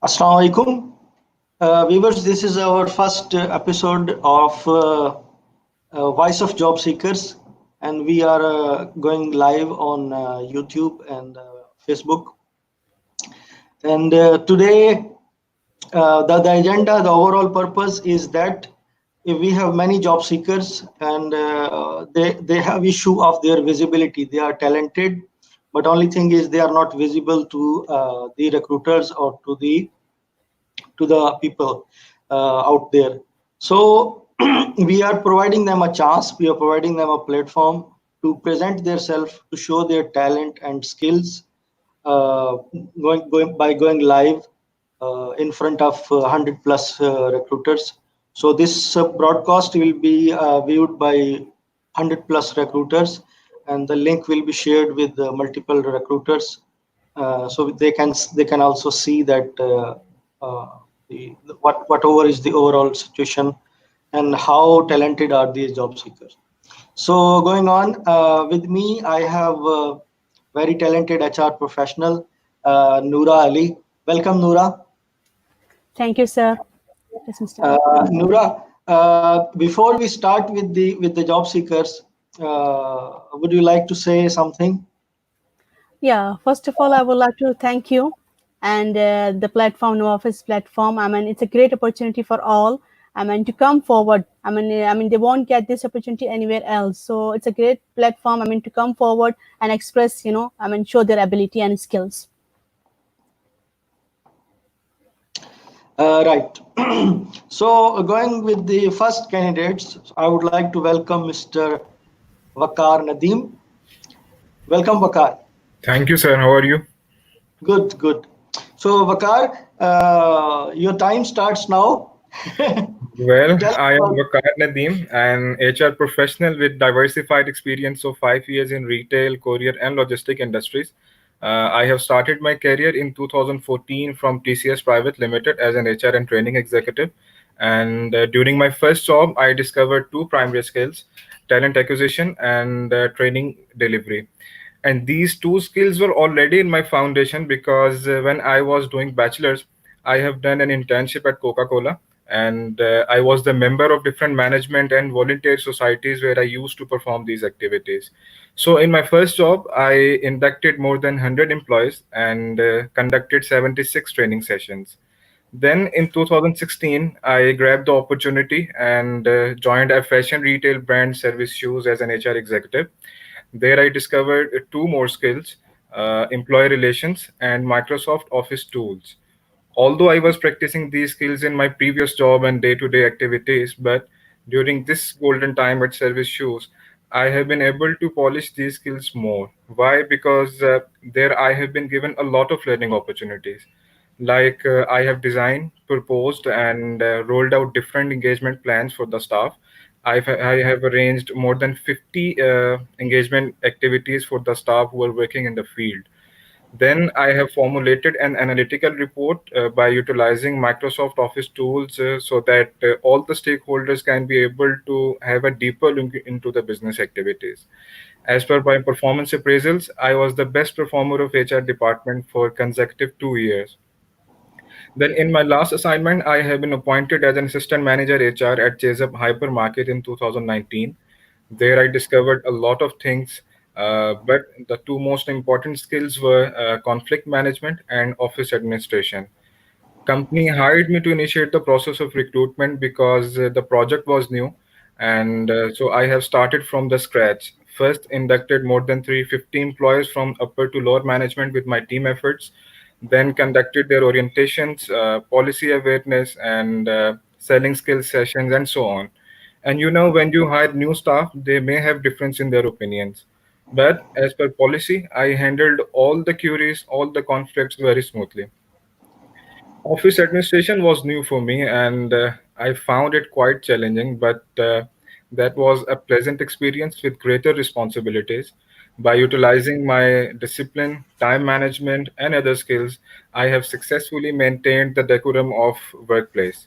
Assalamu alaikum. Viewers, this is our first episode of Voice of Job Seekers, and we are going live on YouTube and Facebook. And today, the agenda, the overall purpose is that if we have many job seekers and they have issue of their visibility. They are talented, but only thing is they are not visible to the recruiters or to the people out there. So we are providing them a chance, we are providing them a platform to present themselves, to show their talent and skills, going live in front of 100 plus recruiters. So this broadcast will be viewed by 100 plus recruiters, and the link will be shared with multiple recruiters, so they can also see that whatever is the overall situation and how talented are these job seekers. So going on with me, I have very talented HR professional, Noora Ali. Welcome, Noora. Thank you, sir. Yes, Mr. Noora, before we start with the job seekers, would you like to say something? Yeah, first of all, I would like to thank you and the platform, NAVAFIZ platform. I mean, it's a great opportunity for all. I mean, to come forward. I mean, they won't get this opportunity anywhere else. So it's a great platform. I mean, to come forward and express, show their ability and skills. Right. So going with the first candidates, I would like to welcome Mr. Waqar Nadeem. Welcome, Waqar. Thank you, sir. How are you? Good, good. So Waqar, your time starts now. Well, I am Waqar Nadeem, an HR professional with diversified experience of 5 years in retail, courier, and logistic industries. I have started my career in 2014 from TCS Private Limited as an HR and training executive. And during my first job, I discovered two primary skills: talent acquisition and training delivery. And these two skills were already in my foundation because when I was doing bachelor's, I have done an internship at Coca-Cola, and I was the member of different management and volunteer societies where I used to perform these activities. So in my first job, I inducted more than 100 employees and conducted 76 training sessions. Then in 2016, I grabbed the opportunity and joined a fashion retail brand Service Shoes as an HR executive. There I discovered two more skills: employee relations and Microsoft Office tools. Although I was practicing these skills in my previous job and day-to-day activities, but during this golden time at Service Shoes, I have been able to polish these skills more. Why? Because there I have been given a lot of learning opportunities. Like I have designed, proposed, and rolled out different engagement plans for the staff. I have arranged more than 50 engagement activities for the staff who are working in the field. Then I have formulated an analytical report by utilizing Microsoft Office tools so that all the stakeholders can be able to have a deeper look into the business activities. As per my performance appraisals, I was the best performer of HR department for consecutive 2 years. Then in my last assignment, I have been appointed as an assistant manager HR at Chase-Up Hypermarket in 2019. There I discovered a lot of things, but the two most important skills were conflict management and office administration. Company hired me to initiate the process of recruitment because the project was new, and so I have started from the scratch. First inducted more than 350 employees from upper to lower management with my team efforts, then conducted their orientations, policy awareness, and selling skills sessions, and so on. And when you hire new staff, they may have difference in their opinions, but as per policy, I handled all the queries, all the conflicts very smoothly. Office administration was new for me, and I found it quite challenging, but that was a pleasant experience with greater responsibilities. By utilizing my discipline, time management, and other skills, I have successfully maintained the decorum of workplace.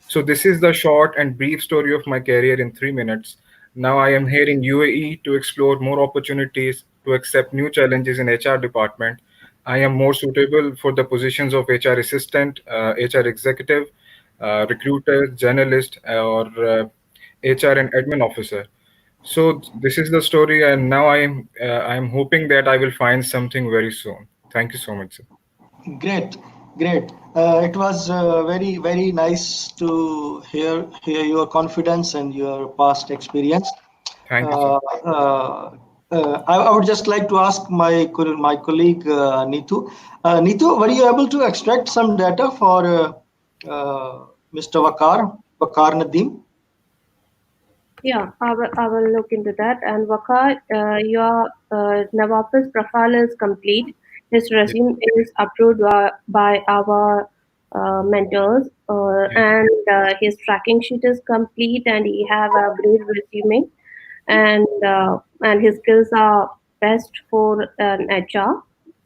So this is the short and brief story of my career in 3 minutes. Now I am here in UAE to explore more opportunities, to accept new challenges in HR department. I am more suitable for the positions of HR assistant, HR executive, recruiter, journalist, or HR and admin officer. So this is the story, and now I am hoping that I will find something very soon. Thank you so much, sir. Great, great. It was very nice to hear your confidence and your past experience. Thank you, sir. Uh, uh, I would just like to ask my colleague Neetu. Neetu, were you able to extract some data for Mr. Wakar Nadeem? Yeah, I will look into that. And Waka, your NAVAFIZ profile is complete. His Yeah, resume is approved by our mentors, yeah. and his tracking sheet is complete, and he have a great resume, and his skills are best for an HR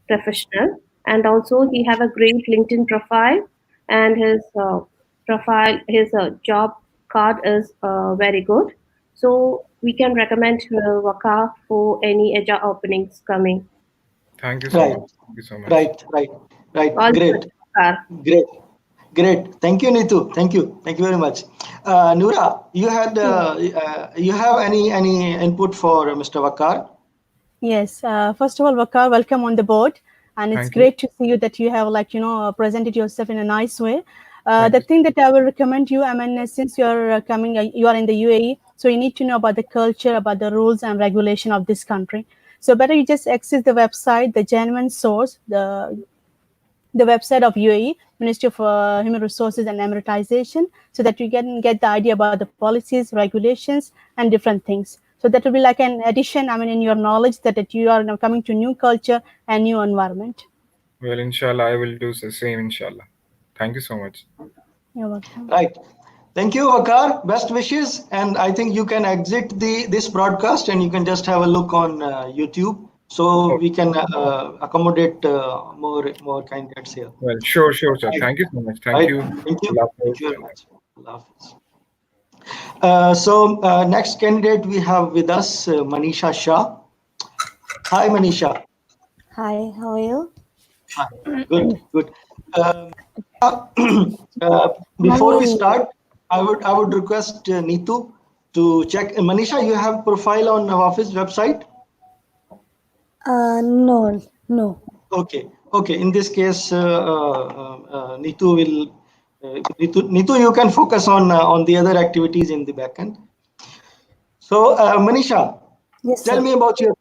professional. And also, he have a great LinkedIn profile, and his job card is very good. So we can recommend Waka for any HR openings coming. Thank you so Right, much. Thank you so much. right. All the Great, best, Waqar. great, great. Thank you, Neetu. Thank you very much. Noora, you have any input for Mr. Wakar? Yes. First of all, Vakar, welcome on the board, and it's Thank you. great to see you that you have presented yourself in a nice way. Thank The you. thing that I will recommend you, I mean, since you're coming, you are in the UAE, so you need to know about the culture, about the rules and regulation of this country. So better you just access the website, the genuine source, the website of UAE, Ministry of Human Resources and Emiratization, so that you can get the idea about the policies, regulations, and different things. So that will be like an addition, I mean, in your knowledge that you are now coming to new culture and new environment. Well, inshallah, I will do the same, inshallah. Thank you so much. You're welcome. Right. Thank you, Wakar. Best wishes. And I think you can exit this broadcast and you can just have a look on YouTube, so Oh, we can accommodate more candidates here. well, sure, sir. Right. Thank you so much. Thank Right. you. Thank you. Allah Thank Hafiz. you very much. Allah Hafiz. So next candidate we have with us Manisha Shah. Hi, Manisha. Hi, how are you? Hi. Good. Before we Mommy, start, I would request Neetu to check. Manisha, you have profile on Office website? no. Okay. In this case, Neetu will. Neetu, you can focus on the other activities in the backend. So, Manisha, Yes, tell sir. me about your.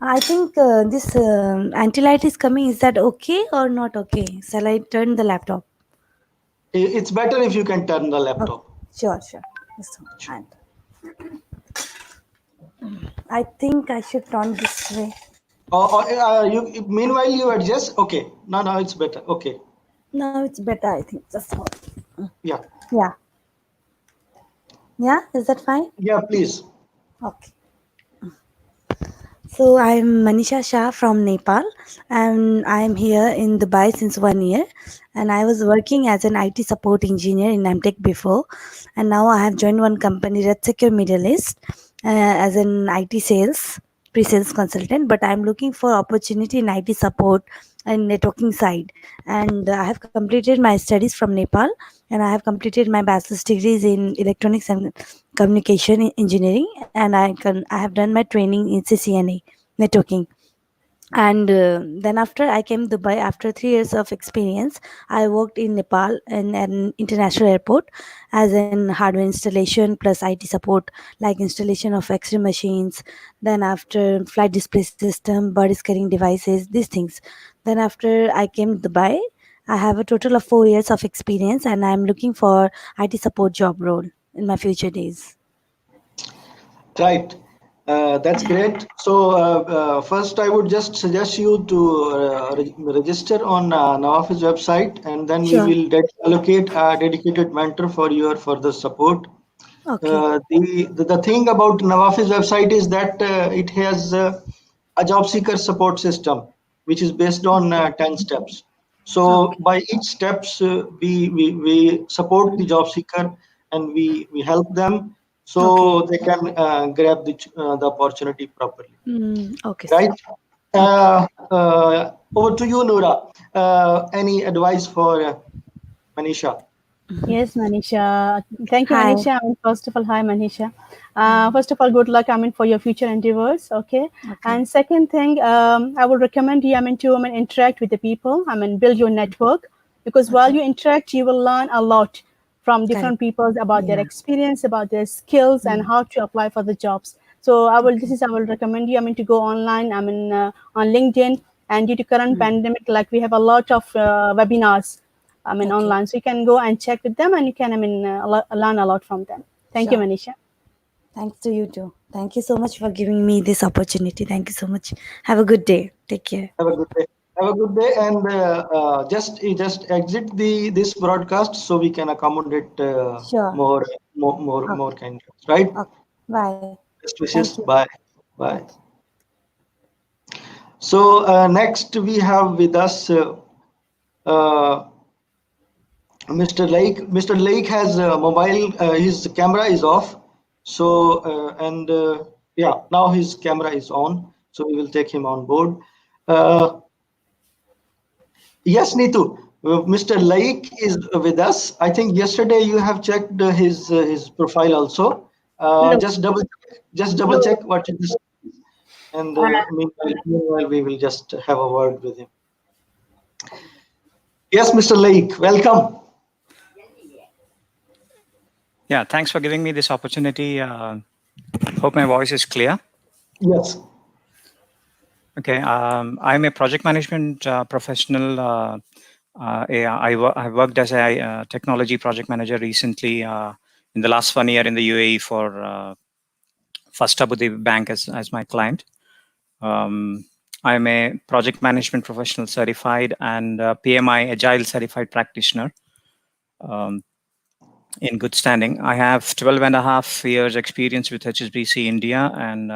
I think this anti-light is coming. Is that okay or not okay? Shall I turn the laptop? It's better if you can turn the Okay, laptop. sure. Yes, sir. And I think I should turn this way. You. Meanwhile, you adjust. Okay. No, it's better. Okay. Now it's better, I think. Just hold. Yeah. Yeah, yeah. Is that fine? Yeah. Please. Okay. So I'm Manisha Shah from Nepal, and I'm here in Dubai since 1 year. And I was working as an IT support engineer in Amtech before, and now I have joined one company, Red Secure Middle East, as an IT sales pre-sales consultant. But I'm looking for opportunity in IT support and networking side. And I have completed my studies from Nepal, and I have completed my bachelor's degrees in electronics and communication engineering, and I have done my training in CCNA networking. And then after I came to Dubai after 3 years of experience, I worked in Nepal in an international airport as in hardware installation plus IT support, like installation of X-ray machines. Then after flight display system, body scanning devices, these things. Then after I came to Dubai, I have a total of 4 years of experience, and I'm looking for IT support job role in my future days. Right. That's great. So first, I would just suggest you to register on NAVAFIZ website, and then we Sure. will allocate a dedicated mentor for your further support. Okay. The thing about NAVAFIZ website is that it has a job seeker support system, which is based on 10 steps. So Okay. by each steps, we support the job seeker and we help them so Okay. they can grab the opportunity properly. Okay, sir. Right? Okay. Uh, uh, Over to you, Noora. Any advice for Manisha? Yes, Manisha. Thank you, Hi. Manisha. First of all, hi, Manisha. First of all, good luck. For your future endeavors. Okay. Okay. And second thing, I would recommend you. To interact with the people. Build your network, because while Okay. you interact, you will learn a lot from Correct. different people about their Yeah. experience, about their skills, and Mm. how to apply for the jobs. So I will. Okay. I will recommend you. To go online. On LinkedIn. And due to current Mm. pandemic, like we have a lot of webinars Okay. online. So you can go and check with them, and you can, learn a lot from them. Thank you, Sure. Manisha. Thanks to you too. Thank you so much for giving me this opportunity. Thank you so much. Have a good day. Take care. Have a good day. Have a good day, and just exit this broadcast so we can accommodate Sure. more candidates. Right? Okay. Bye. Best Thank wishes. you. Bye. Bye. So next we have with us uh, Mr. Lake. Mr. Lake has mobile. His camera is off. So yeah, now his camera is on. So we will take him on board. Uh, Yes, Neetu. Mr. Laik is with us. I think yesterday you have checked his profile also. No, Just double no. check what it is, and Uh, meanwhile we will just have a word with him. Yes, Mr. Laik, welcome. Yeah, thanks for giving me this opportunity. Hope my voice is clear. Yes. Okay, I'm a project management professional. I worked as a technology project manager recently in the last 1 year in the UAE for First Abu Dhabi Bank as my client. I'm a project management professional certified and PMI Agile certified practitioner. In good standing. I have 12 and a half years experience with HSBC India and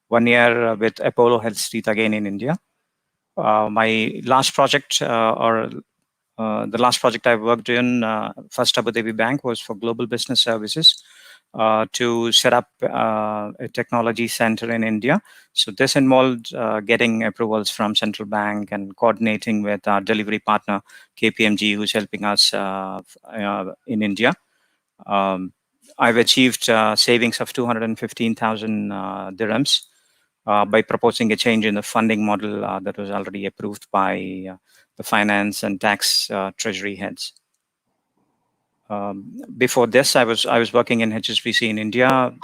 1 year with Apollo Health Street again in India. My last project the last project I worked in First Abu Dhabi Bank was for global business services to set up a technology center in India. So this involved getting approvals from central bank and coordinating with our delivery partner KPMG, who's helping us in India. I've achieved savings of 215,000 dirhams by proposing a change in the funding model that was already approved by the finance and tax treasury heads. Before this, I was working in HSBC in India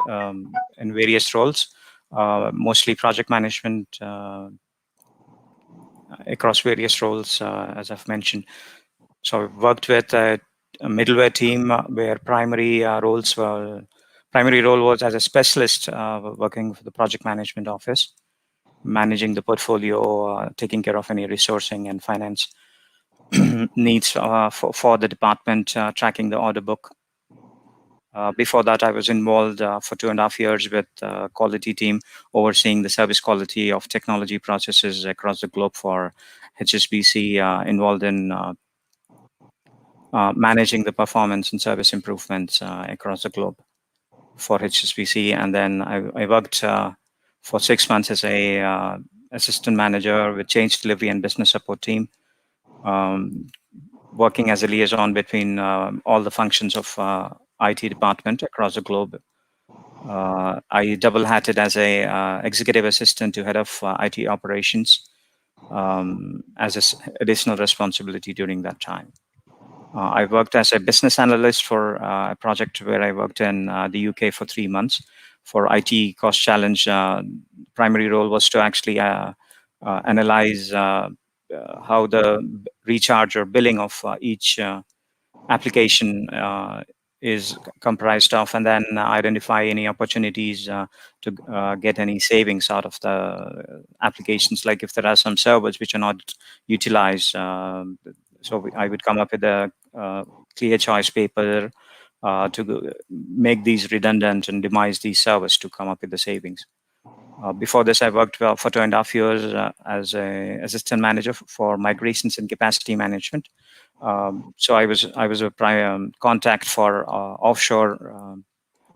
in various roles, mostly project management across various roles, as I've mentioned. So I've worked with a middleware team where primary role was as a specialist working for the project management office, managing the portfolio, taking care of any resourcing and finance needs for the department, tracking the order book. Before that, I was involved for 2.5 years with quality team, overseeing the service quality of technology processes across the globe for HSBC, involved in managing the performance and service improvements across the globe for HSBC. And then I worked for 6 months as a assistant manager with change delivery and business support team, working as a liaison between all the functions of IT department across the globe. I double-hatted as a executive assistant to head of IT operations as an additional responsibility during that time. I worked as a business analyst for a project where I worked in the UK for 3 months for IT cost challenge. Primary role was to actually analyze how the recharge or billing of each application is comprised of, and then identify any opportunities to get any savings out of the applications. Like if there are some servers which are not utilized, so I would come up with a clear choice paper to make these redundant and demise these servers to come up with the savings. Before this, I worked for 2.5 years as an assistant manager for migrations and capacity management. So I was a contact for offshore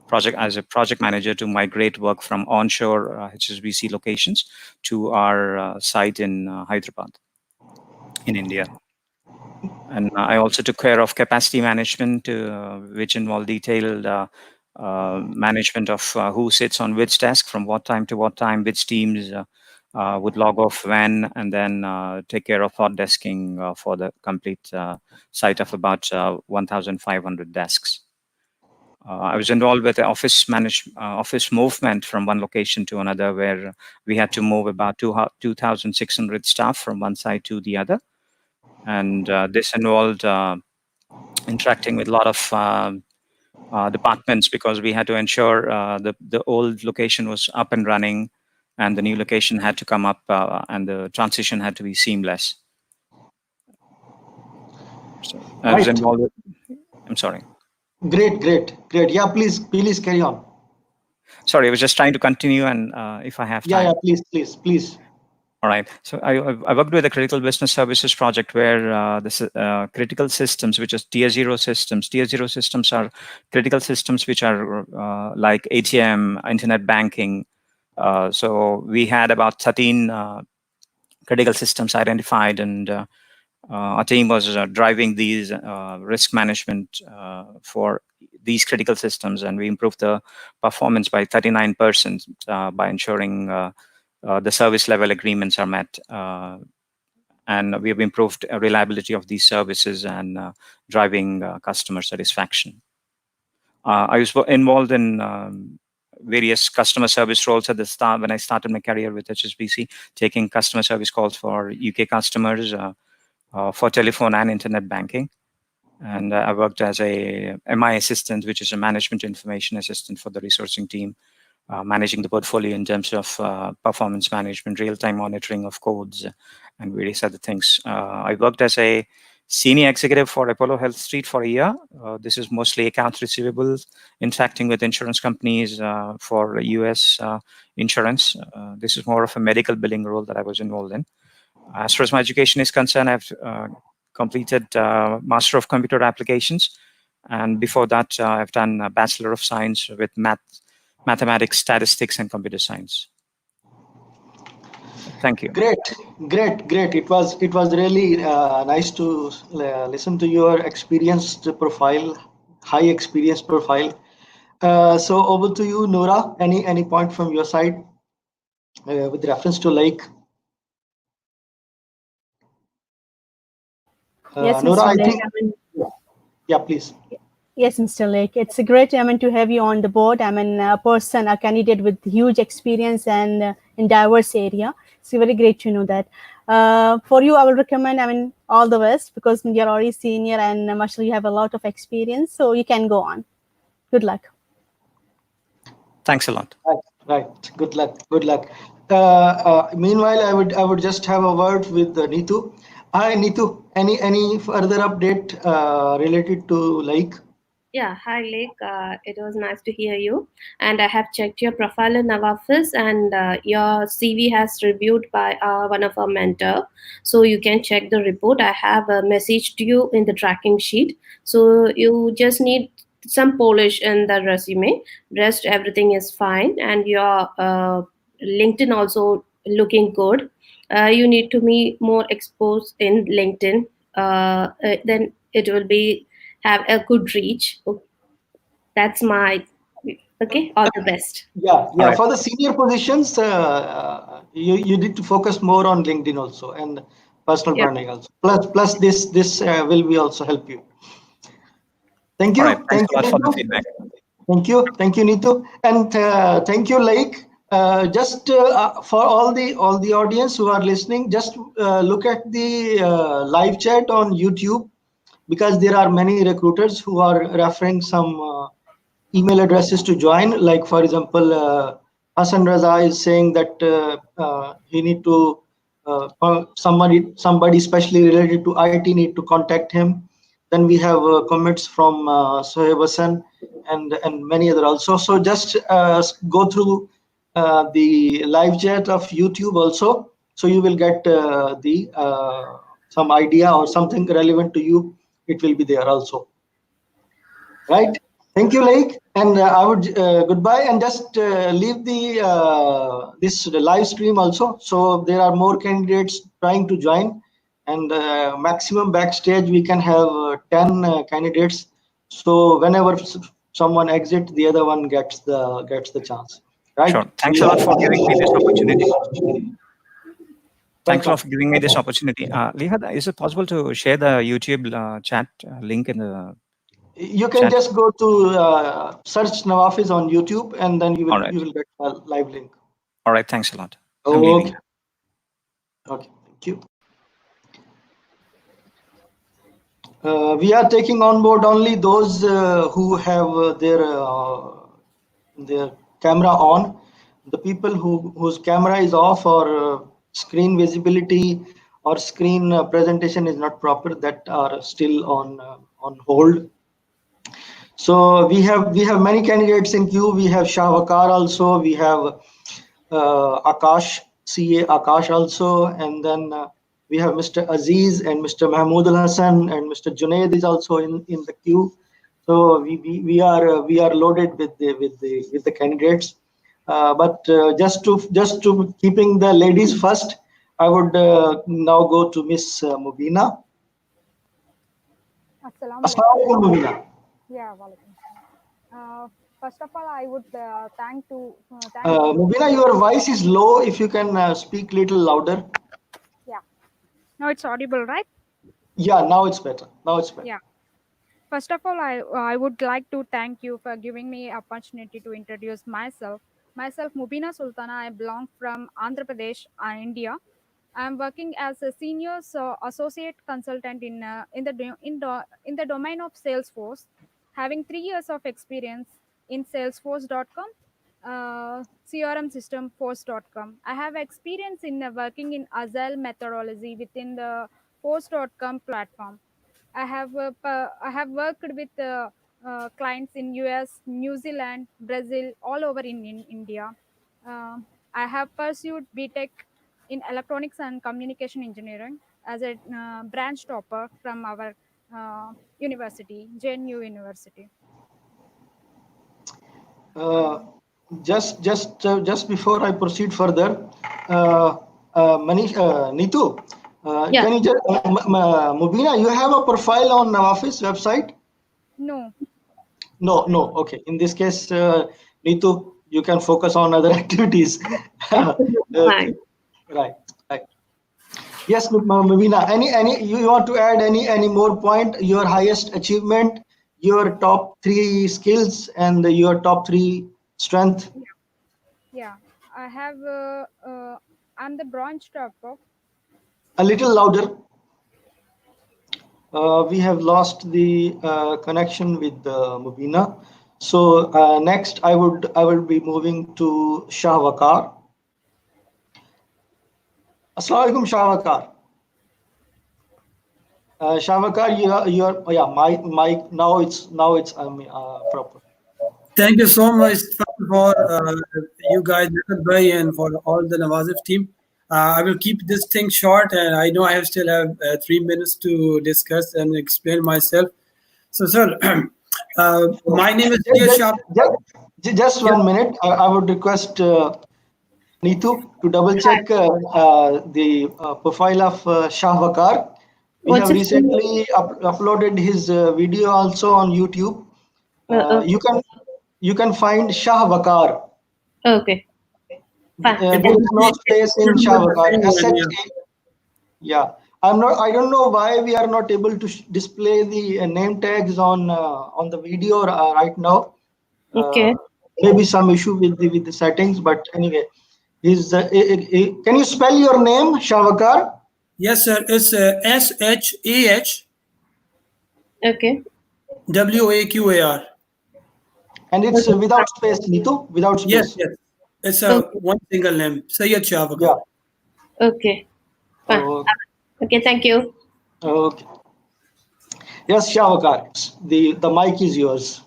project as a project manager to migrate work from onshore HSBC locations to our site in Hyderabad. in India. And I also took care of capacity management, which involved detailed management of who sits on which desk, from what time to what time, which teams would log off when, and then take care of hot desking for the complete site of about 1,500 desks. I was involved with the office movement from one location to another, where we had to move about 2,600 staff from one side to the other. And this involved interacting with a lot of departments, because we had to ensure the old location was up and running, and the new location had to come up, and the transition had to be seamless. So I was involved with, I'm sorry. Great. Yeah, please carry on. Sorry, I was just trying to continue, and if I have time. Yeah, please. All right. So I worked with a critical business services project where this critical systems, which is tier 0 systems. Tier 0 systems are critical systems which are like ATM, internet banking. So we had about 13 critical systems identified, and our team was driving these risk management for these critical systems, and we improved the performance by 39% by ensuring the service level agreements are met, and we have improved reliability of these services and driving customer satisfaction. I was involved in various customer service roles at the start when I started my career with HSBC, taking customer service calls for UK customers for telephone and internet banking. And I worked as a MI assistant, which is a management information assistant for the resourcing team, managing the portfolio in terms of performance management, real-time monitoring of codes, and various other things. I worked as a senior executive for Apollo Health Street for a year. This is mostly accounts receivables, interacting with insurance companies for US insurance. This is more of a medical billing role that I was involved in. As far as my education is concerned, I've completed Master of Computer Applications. And before that, I've done a Bachelor of Science with Mathematics, Statistics, and Computer Science. Thank you. Great. It was really nice to listen to your experienced profile, high experience profile. So over to you, Noora. Any point from your side with reference to Lake? Yes, Noora, Mr. I Lake. think. Yeah, please. Yes, Mr. Lake. It's a great, to have you on the board. A candidate with huge experience and in diverse area. It's very great to know that. For you, I will recommend, all the best, because you're already senior and mashallah, you have a lot of experience. So you can go on. Good luck. Thanks a lot. Right. Good luck. Meanwhile, I would just have a word with Neetu. Hi, Neetu. Any further update related to Lake? Yeah, hi Lake. It was nice to hear you. And I have checked your profile in NAVAFIZ, and your CV has reviewed by one of our mentor. So you can check the report. I have messaged you in the tracking sheet. So you just need some polish in the resume. Rest everything is fine, and your LinkedIn also looking good. You need to be more exposed in LinkedIn. Then it will be have a good reach. That's my okay. All the best. Yeah. Right. For the senior positions, you need to focus more on LinkedIn also and personal branding also. Plus this will be also help you. Thank you. Right. Thanks a lot for the feedback. Thank you, Neetu, and thank you, Lake. Just for all the audience who are listening, just look at the live chat on YouTube, because there are many recruiters who are referring some email addresses to join. Like, for example, Hassan Raza is saying that he need to somebody especially related to IT need to contact him. Then we have comments from Sohaib Hassan and many other also. So just go through the live chat of YouTube also, so you will get some idea or something relevant to you. It will be there also. Right. Thank you, Lake. And I would goodbye, and just leave the this live stream also. So there are more candidates trying to join, and maximum backstage we can have 10 candidates. So whenever someone exits, the other one gets the chance. Right? Sure. Thanks a lot for giving me this opportunity. Thanks a lot for giving me this opportunity. Lihat, is it possible to share the YouTube chat link in the You can chat? just go to search NAVAFIZ on YouTube, and then you will get a live link. All right. Thanks a lot. I'm leaving. Okay. Thank you. We are taking on board only those who have their camera on. The people whose camera is off, or screen visibility or screen presentation is not proper, that are still on hold. So we have many candidates in queue. We have Shahwakar also. We have Akash, CA Akash also, and then we have Mr. Aziz and Mr. Mahmoud Al Hassan, and Mr. Junaid is also in the queue. So we are loaded with the candidates. But just to keeping the ladies first, I would now go to Miss Mubina. Assalamualaikum, Mubina. Yeah, walaikum. First of all, I would thank Mubina, your voice is low. If you can speak little louder. Yeah. Now it's audible, right? Yeah, now it's better. Yeah. First of all, I would like to thank you for giving me opportunity to introduce myself. Myself, Mubina Sultana. I belong from Andhra Pradesh, India. I am working as a senior associate consultant in the domain of Salesforce, having 3 years of experience in Salesforce.com, CRM system Force.com. I have experience in working in Agile methodology within the Force.com platform. I have worked with clients in US, New Zealand, Brazil, all over in India. I have pursued BTech in electronics and communication engineering as a branch topper from our university, JNU University. Just before I proceed further, Neetu, Yeah. can you just, Mubina, you have a profile on NAVAFIZ website? No. No. Okay. In this case, Neetu, you can focus on other activities. Okay. Right. Yes, Mubina. Any you want to add any more point? Your highest achievement, your top 3 skills, and your top 3 strength. Yeah. I have. I'm the branch topper. A little louder. We have lost the connection with Mubina. So next, I will be moving to Shahwakar. Assalamualaikum, Shahwakar. Shahwakar, mic now it's proper. Thank you so much for you guys, and for all the NAVAFIZ team. I will keep this thing short, and I know I still have 3 minutes to discuss and explain myself. So, sir, my name is Just 1 minute. I would request Neetu to double check the profile of Shahwakar. We have recently uploaded his video also on YouTube. You can find Shahwakar. Okay. There is no space in Shahwakar. Yeah, I don't know why we are not able to display the name tags on the video right now. Okay. Maybe some issue with the settings, but anyway, can you spell your name, Shahwakar? Yes, sir. It's SHAH. Okay. WAQAR. And it's without space, Neetu, without space. Yes. It's a one single name, Sayyid Shahwakar. Yeah. Okay. Okay, thank you. Okay. Yes, Shahwakar, the mic is yours.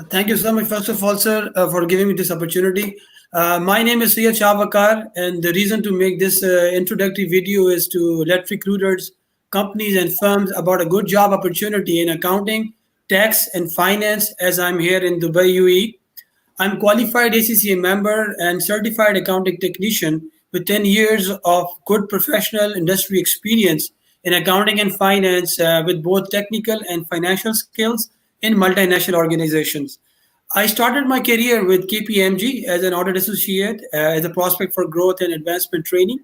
Thank you so much, first of all, sir, for giving me this opportunity. My name is Sayyid Shahwakar, and the reason to make this introductory video is to let recruiters, companies, and firms about a good job opportunity in accounting, tax, and finance, as I'm here in Dubai, UAE. I'm qualified ACCA member and certified accounting technician with 10 years of good professional industry experience in accounting and finance with both technical and financial skills in multinational organizations. I started my career with KPMG as an audit associate as a prospect for growth and advancement training,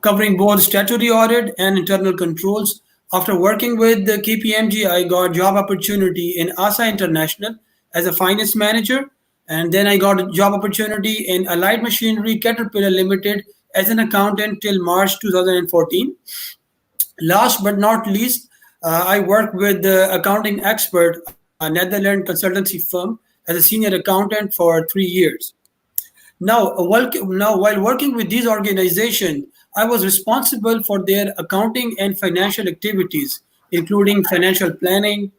covering both statutory audit and internal controls. After working with the KPMG, I got job opportunity in ASA International as a finance manager, and then I got a job opportunity in Allied Machinery Caterpillar Limited as an accountant till March 2014. Last but not least, I worked with the accounting expert, a Netherlands consultancy firm, as a senior accountant for 3 years. Now, while working with these organizations, I was responsible for their accounting and financial activities, including financial planning,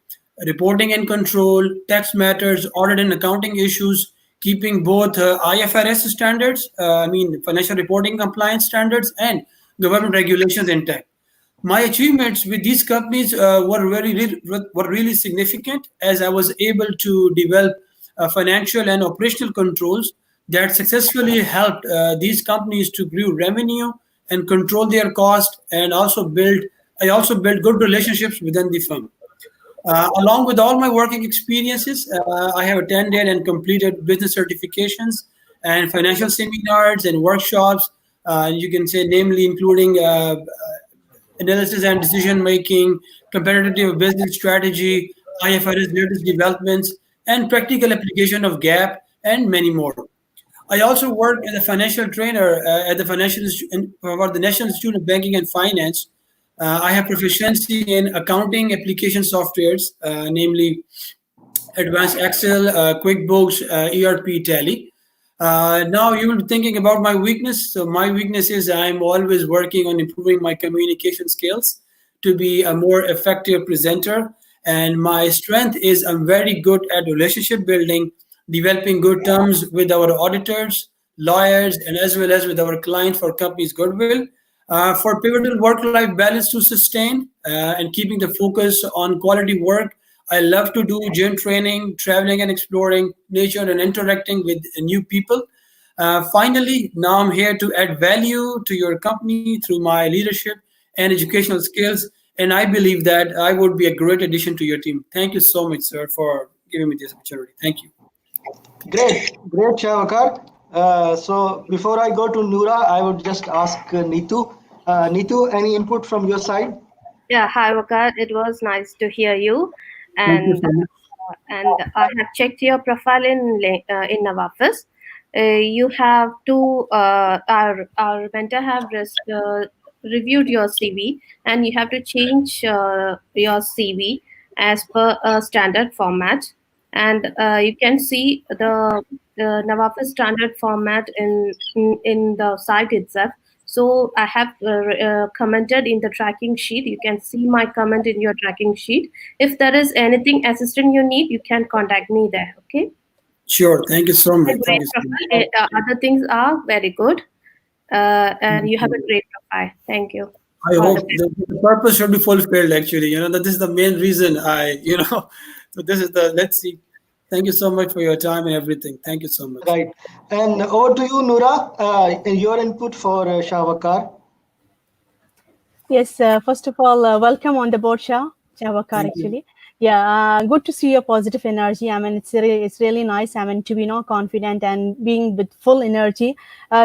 reporting and control, tax matters, audit and accounting issues, keeping both IFRS standards, financial reporting compliance standards, and government regulations intact. My achievements with these companies were really significant, as I was able to develop financial and operational controls that successfully helped these companies to grow revenue and control their cost, and I also built good relationships within the firm. Along with all my working experiences, I have attended and completed business certifications and financial seminars and workshops. You can say, namely, including analysis and decision making, competitive business strategy, IFRS latest developments, and practical application of GAAP, and many more. I also work as a financial trainer at the for the National Institute of Banking and Finance. I have proficiency in accounting application softwares, namely Advanced Excel, QuickBooks, ERP, Tally. Now you will be thinking about my weakness. So my weakness is I'm always working on improving my communication skills to be a more effective presenter. And my strength is I'm very good at relationship building, developing good terms with our auditors, lawyers, and as well as with our client for company's goodwill. For pivotal work-life balance to sustain and keeping the focus on quality work, I love to do gym training, traveling and exploring nature, and interacting with new people. Finally, now I'm here to add value to your company through my leadership and educational skills. And I believe that I would be a great addition to your team. Thank you so much, sir, for giving me this opportunity. Thank you. Great, Shavakar. So before I go to Noora, I would just ask Neetu. Neetu, any input from your side? Yeah, hi, Vakar. It was nice to hear you. Thank you so much. And I have checked your profile in NAVAFIZ. You have our mentor have reviewed your CV, and you have to change your CV as per a standard format. And you can see the NAVAFIZ standard format in the site itself. So I have commented in the tracking sheet. You can see my comment in your tracking sheet. If there is anything assistance you need, you can contact me there. Okay. Sure. Thank you so much. Great profile. Other things are very good, and you have a great profile. Thank you. I hope the purpose should be fulfilled. Actually, that is the main reason So this is let's see. Thank you so much for your time and everything. Thank you so much. Right. And over to you, Noora, your input for Shavakar. Yes, first of all, welcome on the board, Shavakar, actually. Yeah, good to see your positive energy. I mean, it's really nice. I mean, to be confident and being with full energy.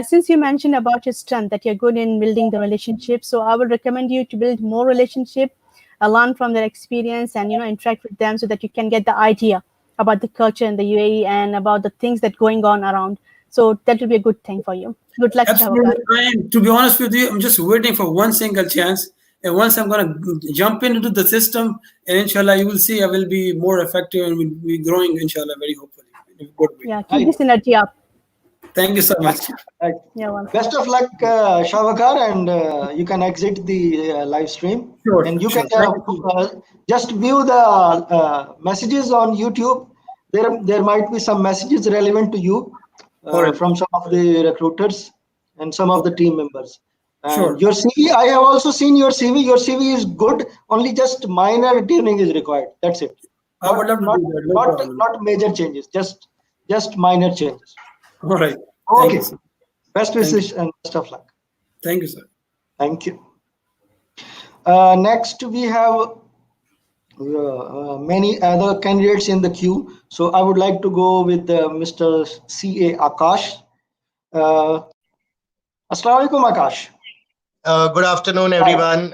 Since you mentioned about your strength, that you're good in building the relationship, so I would recommend you to build more relationship, learn from their experience, and interact with them so that you can get the idea about the culture in the UAE and about the things that going on around. So that will be a good thing for you. Good luck, Absolutely. To be honest with you, I'm just waiting for one single chance. And once I'm going to jump into the system, and inshallah, you will see I will be more effective and will be growing, inshallah, very hopefully. Yeah, keep this energy up. Thank you so much. Right. Yeah, best of luck, Shavakar, and you can exit the live stream. Sure. And you can just view the messages on YouTube. There might be some messages relevant to you from some of the recruiters and some of the team members. Sure. Your CV, I have also seen your CV. Your CV is good. Only just minor tuning is required. That's it. I would love to do that. Not major changes. Just minor changes. All right. Okay. Best wishes and best of luck. Thank you, sir. Thank you. Next, we have many other candidates in the queue. So I would like to go with Mr. C.A. Akash. Assalamu alaikum, Akash. Good afternoon, everyone.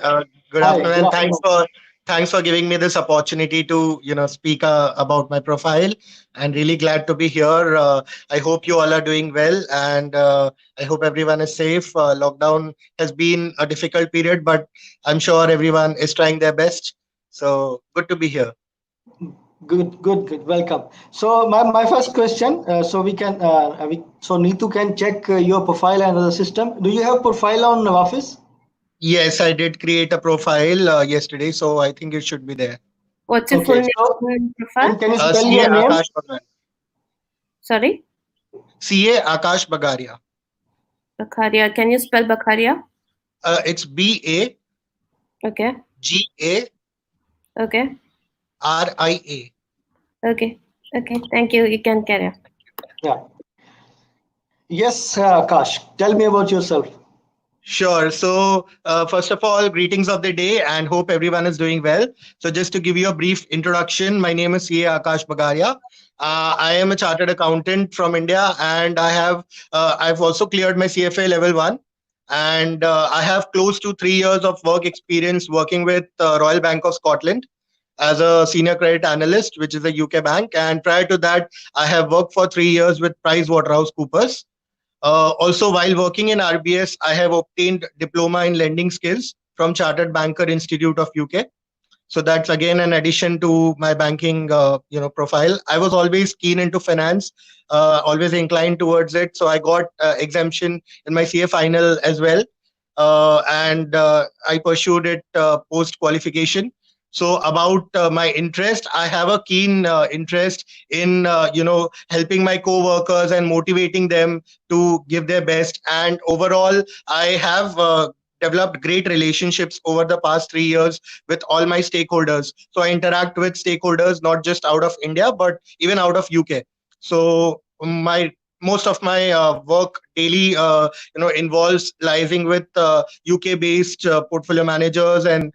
Good Hi, afternoon, good and afternoon. thanks for giving me this opportunity to speak about my profile. And really glad to be here. I hope you all are doing well, and I hope everyone is safe. Lockdown has been a difficult period, but I'm sure everyone is trying their best. So good to be here. Good. Welcome. So my first question, so Neetu can check your profile and the system. Do you have profile on NAVAFIZ? Yes, I did create a profile yesterday, so I think it should be there. What's your full Okay. name So and profile? can you spell CA your name? Akash Bagaria. Sorry, CA Akash Bagaria. Bakaria. Can you spell Bakaria? It's BAGARIA. Okay. Okay. Okay. Thank you. You can carry on. Yeah. Yes, Akash. Tell me about yourself. Sure. So, first of all, greetings of the day and hope everyone is doing well. So, just to give you a brief introduction, my name is CA Akash Bagaria. I am a chartered accountant from India, and I've also cleared my CFA level 1. And I have close to 3 years of work experience working with Royal Bank of Scotland as a senior credit analyst, which is a UK bank. And prior to that, I have worked for 3 years with PricewaterhouseCoopers. Also, while working in RBS, I have obtained diploma in lending skills from Chartered Banker Institute of UK. So that's again an addition to my banking, profile. I was always keen into finance, always inclined towards it. So I got exemption in my CA final as well, and I pursued it post qualification. So about my interest, I have a keen interest in helping my co-workers and motivating them to give their best. And overall, I have developed great relationships over the past 3 years with all my stakeholders. So I interact with stakeholders not just out of India but even out of UK. So my most of my work daily involves liaising with UK based portfolio managers and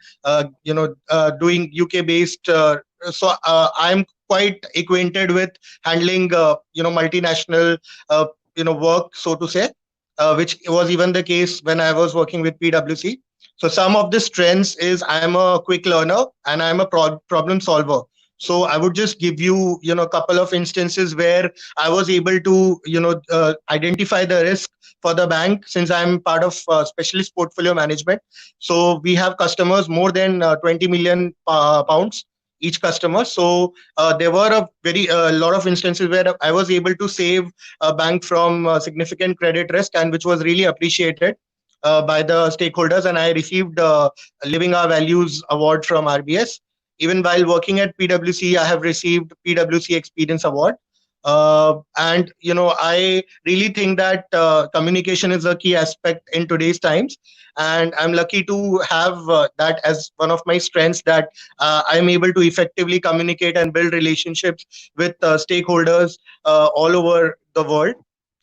doing UK based I'm quite acquainted with handling multinational work, so to say, which was even the case when I was working with PwC. So some of the strengths is I am a quick learner and I am a problem solver. So I would just give you, a couple of instances where I was able to, identify the risk for the bank since I'm part of specialist portfolio management. So we have customers more than 20 million pounds each customer. So there were a lot of instances where I was able to save a bank from significant credit risk, and which was really appreciated by the stakeholders. And I received Living Our Values Award from RBS. Even while working at PwC, I have received PwC Experience Award. And I really think that communication is a key aspect in today's times, and I'm lucky to have that as one of my strengths, that I'm able to effectively communicate and build relationships with stakeholders all over the world.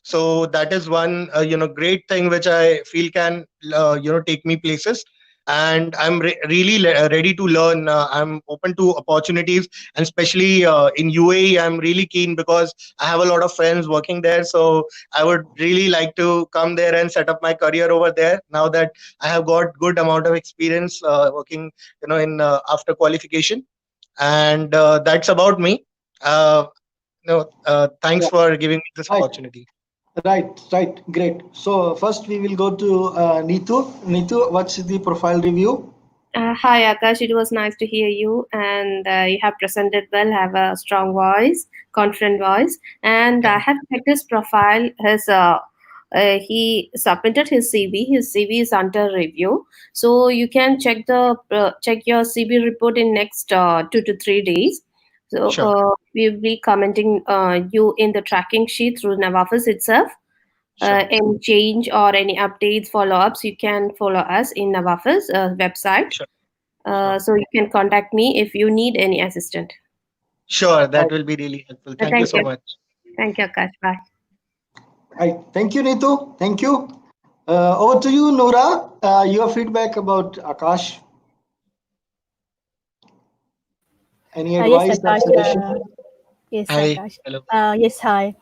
So that is one great thing which I feel can take me places. And I'm really ready to learn. I'm open to opportunities, and especially in UAE, I'm really keen because I have a lot of friends working there. So I would really like to come there and set up my career over there. Now that I have got good amount of experience working, in after qualification, and that's about me. Thanks Yeah. for giving me this Right. opportunity. Right. Great. So first we will go to Neetu. Neetu, what's the profile review? Hi, Akash. It was nice to hear you, and you have presented well. Have a strong voice, confident voice, and I have checked his profile. He submitted his CV. His CV is under review, so you can check your CV report in next 2 to 3 days. So Sure. we will be commenting you in the tracking sheet through NAVAFIZ itself. Sure. Any change or any updates, follow-ups, you can follow us in NAVAFIZ website. Sure. So you can contact me if you need any assistance. Sure, that will be really helpful. Thank you so much. Thank you, Akash. Bye. Right. Thank you, Neetu. Thank you. Over to you, Noora. Your feedback about Akash. Any Yes, advice or Akash. suggestion? Yes, Hi. Akash. Hello. Yes, hi.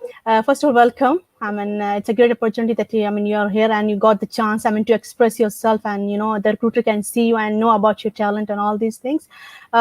First of all, welcome. I mean, it's a great opportunity that you're here and you got the chance. I mean, to express yourself, and the recruiter can see you and know about your talent and all these things.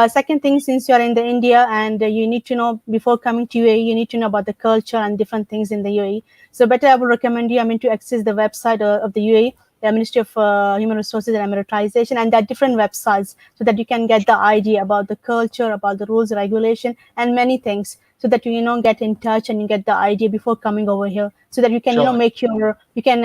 Second thing, since you're in the India and you need to know before coming to UAE, you need to know about the culture and different things in the UAE. So, better I would recommend you. I mean, to access the website of the UAE, the Ministry of Human Resources and Meritization, and there are different websites so that you can get the idea about the culture, about the rules, regulation, and many things, so that you get in touch and you get the idea before coming over here, so that you can Sure. make you can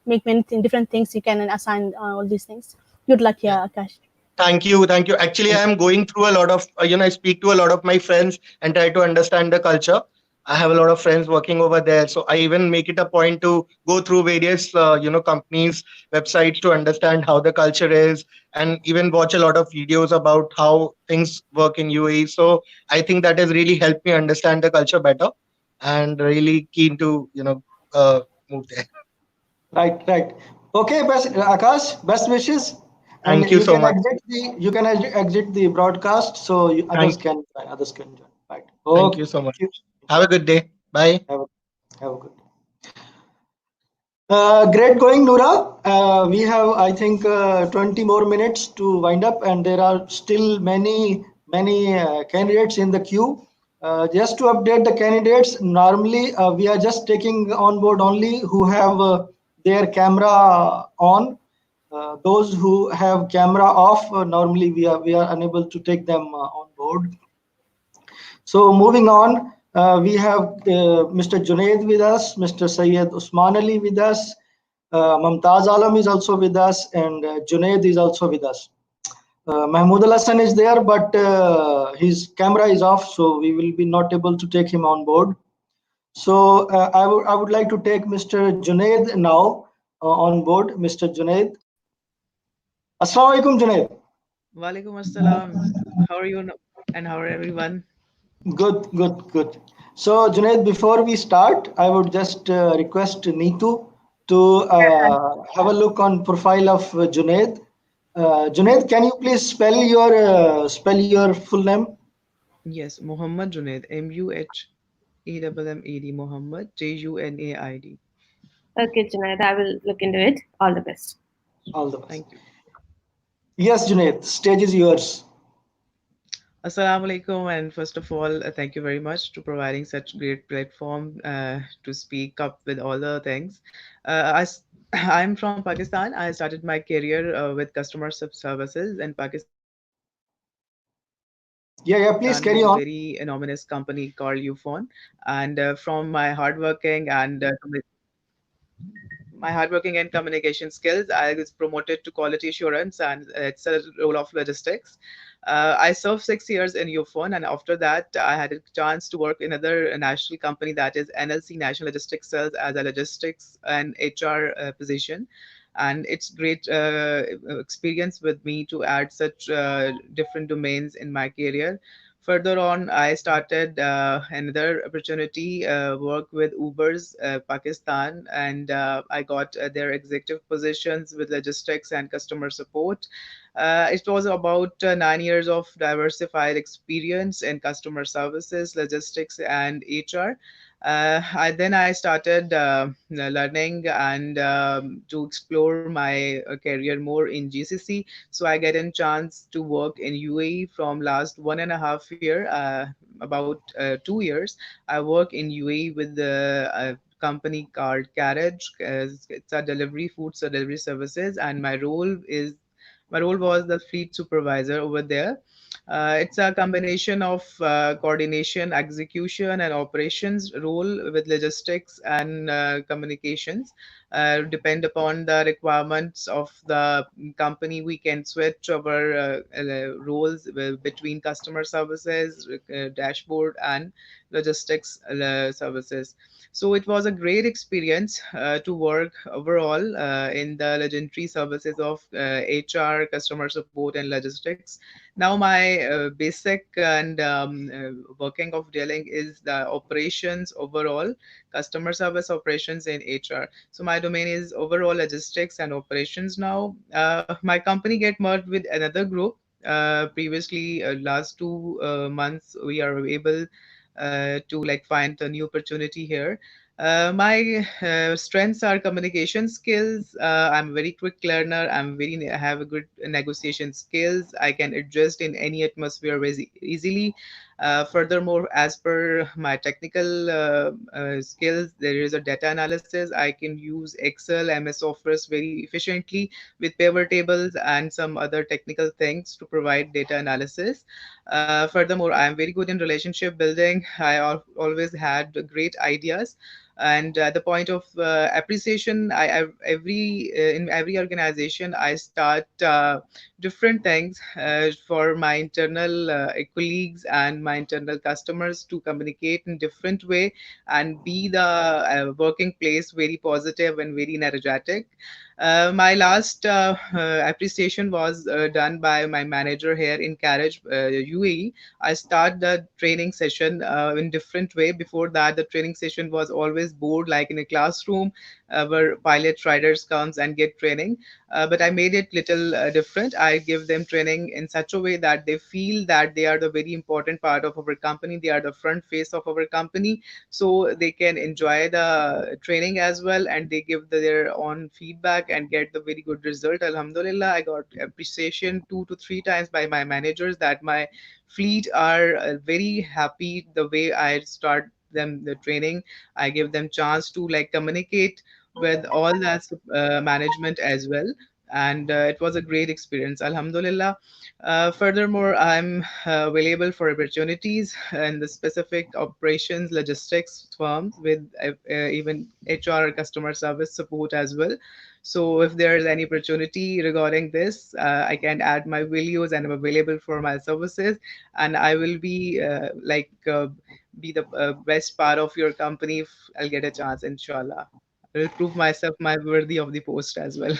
make many different things. You can assign all these things. Good luck, Yeah. yeah, Akash. Thank you. Thank you. Actually, I am going through a lot of, I speak to a lot of my friends and try to understand the culture. I have a lot of friends working over there. So I even make it a point to go through various, companies' websites to understand how the culture is, and even watch a lot of videos about how things work in UAE. So I think that has really helped me understand the culture better, and really keen to, move there. Right, right. Okay, best Akash, best wishes, and Thank you so much. exit the broadcast so others Thank, can join. Others can join. Right. thank Okay. you so much. Thank you. Have a good day. Bye. Have have a good. Great going, Noora. We have, I think, 20 more minutes to wind up, and there are still many candidates in the queue. Just to update the candidates, normally we are just taking on board only who have their camera on. Those who have camera off, normally we are unable to take them on board. So moving on, we have Mr. Junaid with us, Mr. Syed Usman Ali with us, Mumtaz Alam is also with us, and Junaid is also with us. Mahmoud Al Hassan is there, but his camera is off, so we will be not able to take him on board. So I would like to take Mr. Junaid now on board. Mr. Junaid. Assalamu alaikum, Junaid. Walaikum assalam. How are you and how are everyone? Good, good, good. So, Junaid, before we start, I would just request Neetu to have a look on profile of Junaid. Junaid, can you please spell your full name? Yes, Muhammad Junaid, Muhammed, Muhammad, Junaid. Okay, Junaid, I will look into it. All the best. All the best. Thank you. Yes, Junaid, stage is yours. Assalamu alaikum, and first of all, thank you very much to providing such great platform to speak up with all the things. I'm from Pakistan. I started my career with customer services in Pakistan with a very anonymous company called Yeah, Ufon. please carry on. And from my hardworking and communication skills, I was promoted to quality assurance, and it's a role of logistics. I served 6 years in UFON, and after that, I had a chance to work in another national company, that is NLC, National Logistics Sales, as a logistics and HR position. And it's great experience with me to add such different domains in my career. Further on, I started another opportunity, work with Uber's Pakistan, and I got their executive positions with logistics and customer support. It was about 9 years of diversified experience in customer services, logistics, and HR. I started learning and to explore my career more in GCC. So I get a chance to work in UAE from last 1.5 year, about 2 years. I work in UAE with the company called Carriage. It's a delivery, food delivery services, and my role was the fleet supervisor over there. It's a combination of coordination, execution, and operations role with logistics and communications. Depend upon the requirements of the company, we can switch our roles between customer services, dashboard, and logistics services. So it was a great experience to work overall in the legendary services of HR, customer support, and logistics. Now my basic and working of dealing is the operations overall. customer service operations in HR. So my domain is overall logistics and operations now. My company get merged with another group. Previously, last 2 months, we are able to like find a new opportunity here. My strengths are communication skills. I'm a very quick learner. I have a good negotiation skills. I can adjust in any atmosphere very easily. Furthermore, as per my technical skills, there is a data analysis. I can use Excel, MS Office very efficiently with pivot tables and some other technical things to provide data analysis. Furthermore, I am very good in relationship building. Always had great ideas. And at the point of appreciation, in every organization, I start different things for my internal colleagues and my internal customers to communicate in different way and be the working place very positive and very energetic. My last appreciation was done by my manager here in Carriage, UAE. I start the training session in different way. Before that, the training session was always board like in a classroom where pilot riders comes and get training. But I made it little different. I give them training in such a way that they feel that they are the very important part of our company. They are the front face of our company, so they can enjoy the training as well, and they give their own feedback and get the very good result. Alhamdulillah, I got appreciation 2 to 3 times by my managers that my fleet are very happy the way I start them the training. I give them chance to like communicate with all that management as well, and it was a great experience, alhamdulillah. Furthermore, I'm available for opportunities in the specific operations logistics firms with even HR customer service support as well. So if there is any opportunity regarding this, I can add my values and I'm available for my services, and I will be be the best part of your company if I'll get a chance, inshallah. I will prove myself my worthy of the post as well.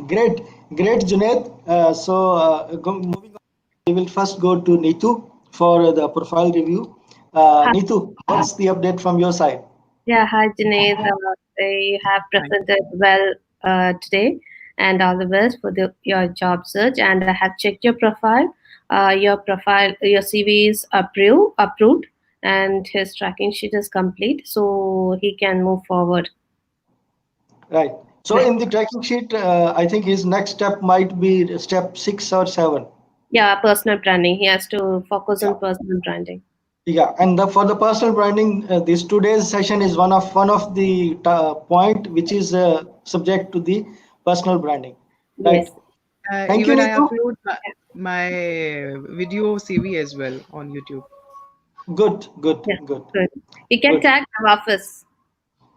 Great, great, Junaid. Moving on, we will first go to Neetu for the profile review. Neetu, what's the update from your side? Yeah, hi Junaid. You have presented well today, and all the best for your job search. And I have checked your profile. Your CV is approved, and his tracking sheet is complete, so he can move forward. Right. So in the tracking sheet, I think his next step might be step 6 or 7. Yeah, personal branding. He has to focus on personal branding. Yeah, and for the personal branding, this today's session is one of the point which is subject to the personal branding. Right. Yes. Thank even you, I Neetu. upload my video CV as well on YouTube. Good. You can tag NAVAFIZ.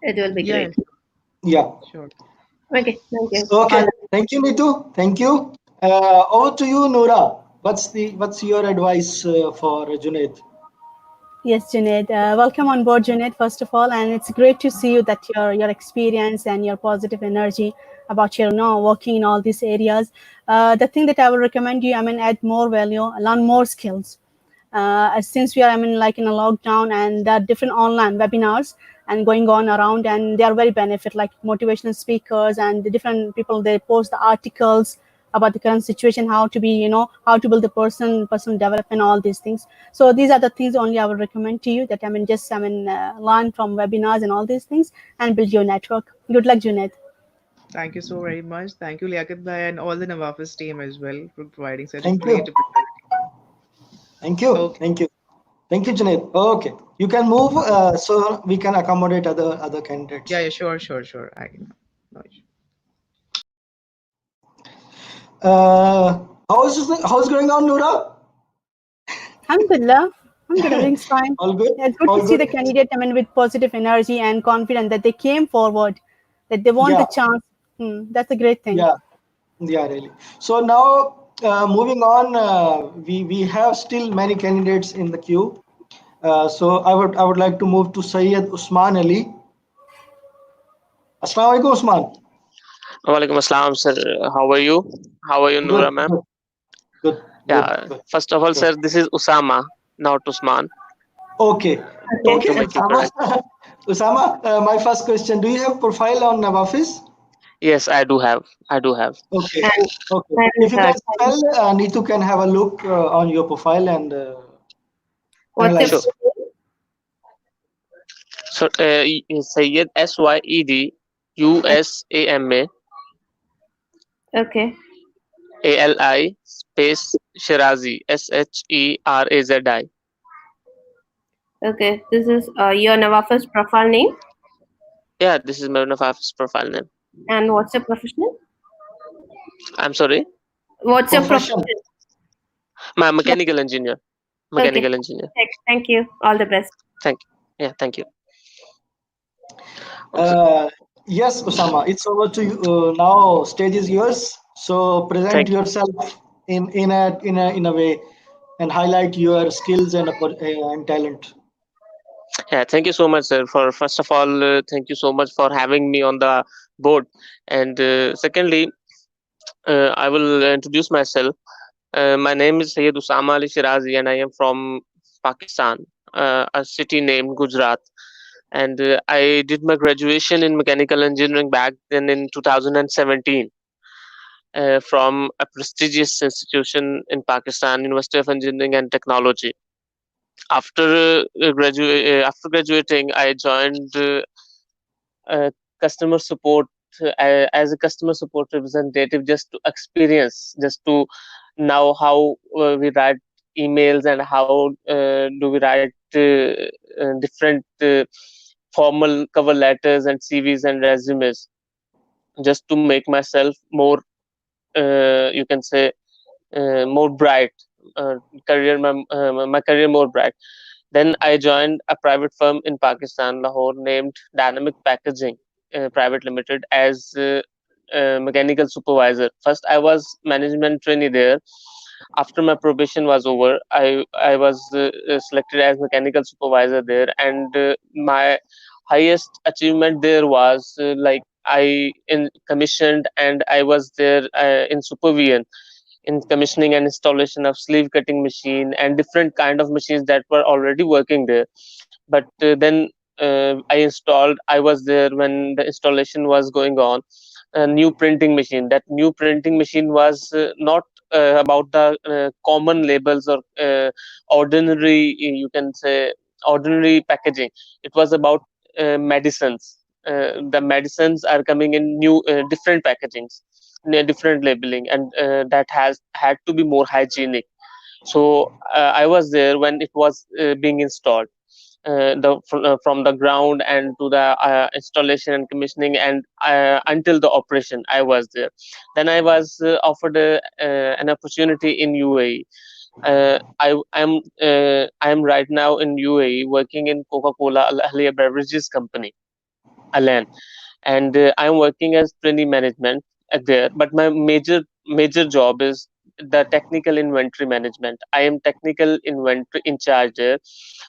It will be great. Yeah. Sure. Okay, thank you. Okay, thank you, Neetu. Thank you. Over to you, Noora. What's your advice for Junaid? Yes, Junaid. Welcome on board, Junaid, first of all. And it's great to see you that your experience and your positive energy about your working in all these areas. The thing that I would recommend you, add more value, learn more skills. Since we are, like in a lockdown, and there are different online webinars and going on around, and they are very benefit, like motivational speakers and the different people, they post the articles about the current situation, how to be, how to build the personal development, all these things. So these are the things only I would recommend to you, that learn from webinars and all these things and build your network. Good luck, Junaid. Thank you so very much. Thank you, Liaquat Bhai, and all the NAVAFIZ team as well for providing such a great opportunity. Thank you. Okay. Thank you, Junaid. Okay, you can move so we can accommodate other candidates. Yeah, sure. I can. No issue. How's going on, Noora? Alhamdulillah. Everything's fine. All good. It's good to see the candidate, with positive energy and confidence that they came forward, that they want the chance. That's a great thing. Yeah, really. So now, moving on, we have still many candidates in the queue. So I would like to move to Syed Usman Ali. Assalamu alaikum, Usman. Walaikum assalam, sir. How are you? How are you, Noora, ma'am? Good. First of all, sir, this is Usama, not Usman. Okay. To make it correct. Usama, my first question: do you have profile on NAVAFIZ? Yes, I do have. Okay. And, Okay. and If you can spell, Neetu can have a look on your profile and what's your analyze. Sure. So Syed Syed Usama okay? Ali space Shirazi Sherazi. Okay, this is your NAVAFIZ profile name, Yeah, this is my NAVAFIZ profile name. and what's your profession? I'm sorry. What's your Profession. profession? My mechanical engineer. Okay, Mechanical engineer. thank you. All the best. Thank you. Yeah, thank you. Okay. Yes, Usama, it's over to you. Now, stage is yours. So present Thank you. yourself in a way and highlight your skills and talent. Yeah, thank you so much, sir. For first of all, thank you so much for having me on the board. And secondly, I will introduce myself. My name is Syed Usama Ali Shirazi, and I am from Pakistan, a city named Gujarat. And I did my graduation in mechanical engineering back then in 2017 from a prestigious institution in Pakistan, University of Engineering and Technology. After graduating, I joined customer support as a customer support representative, just to experience, just to know how we write emails and how do we write different formal cover letters and CVs and resumes, just to make myself more, you can say, more bright, my career more bright. Then I joined a private firm in Pakistan, Lahore, named Dynamic Packaging Private Limited as mechanical supervisor. First, I was management trainee there. After my probation was over, I was selected as mechanical supervisor there, and my highest achievement there was like I in commissioned and I was there in supervision in commissioning and installation of sleeve cutting machine and different kind of machines that were already working there. But then I was there when the installation was going on, a new printing machine. That new printing machine was not about the common labels or ordinary, you can say, ordinary packaging. It was about medicines. The medicines are coming in new different packagings, different labeling, and that has had to be more hygienic. So I was there when it was being installed, from the ground and to the installation and commissioning, and until the operation I was there. Then I was offered an opportunity in UAE. I am right now in UAE working in Coca-Cola Al Ahliya Beverages Company, Alan, and I'm working as trainee management there. But my major job is the technical inventory management. I am technical inventory in charge there.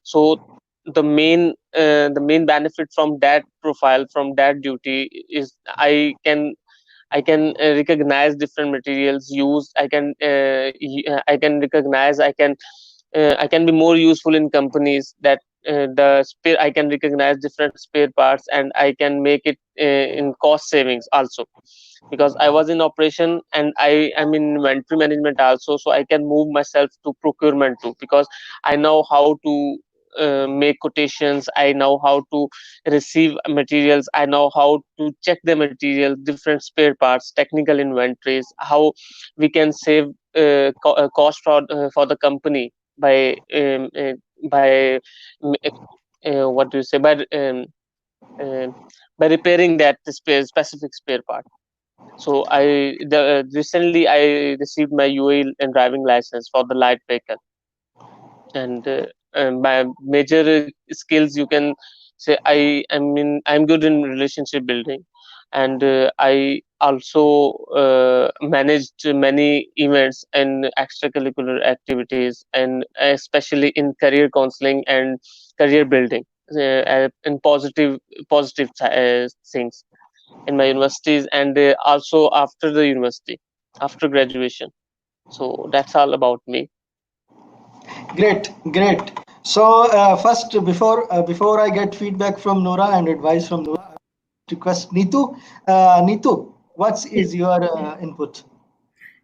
So the main benefit from that profile, from that duty, is I can recognize different materials used. I can recognize, I can be more useful in companies that I can recognize different spare parts, and I can make it in cost savings also, because I was in operation and I am in inventory management also, so I can move myself to procurement too, because I know how to make quotations, I know how to receive materials, I know how to check the material, different spare parts, technical inventories, how we can save cost for the company by mm, what do you say, uh, by repairing that specific spare part. So recently I received my UAE and driving license for the light vehicle, and my major skills, you can say, I'm good in relationship building, and I also managed many events and extracurricular activities, and especially in career counseling and career building, in positive things in my universities, and also after the university, after graduation. So that's all about me. Great, great. So first, before I get feedback from Nora and advice from Nora, I request Neetu. Neetu, what is your input?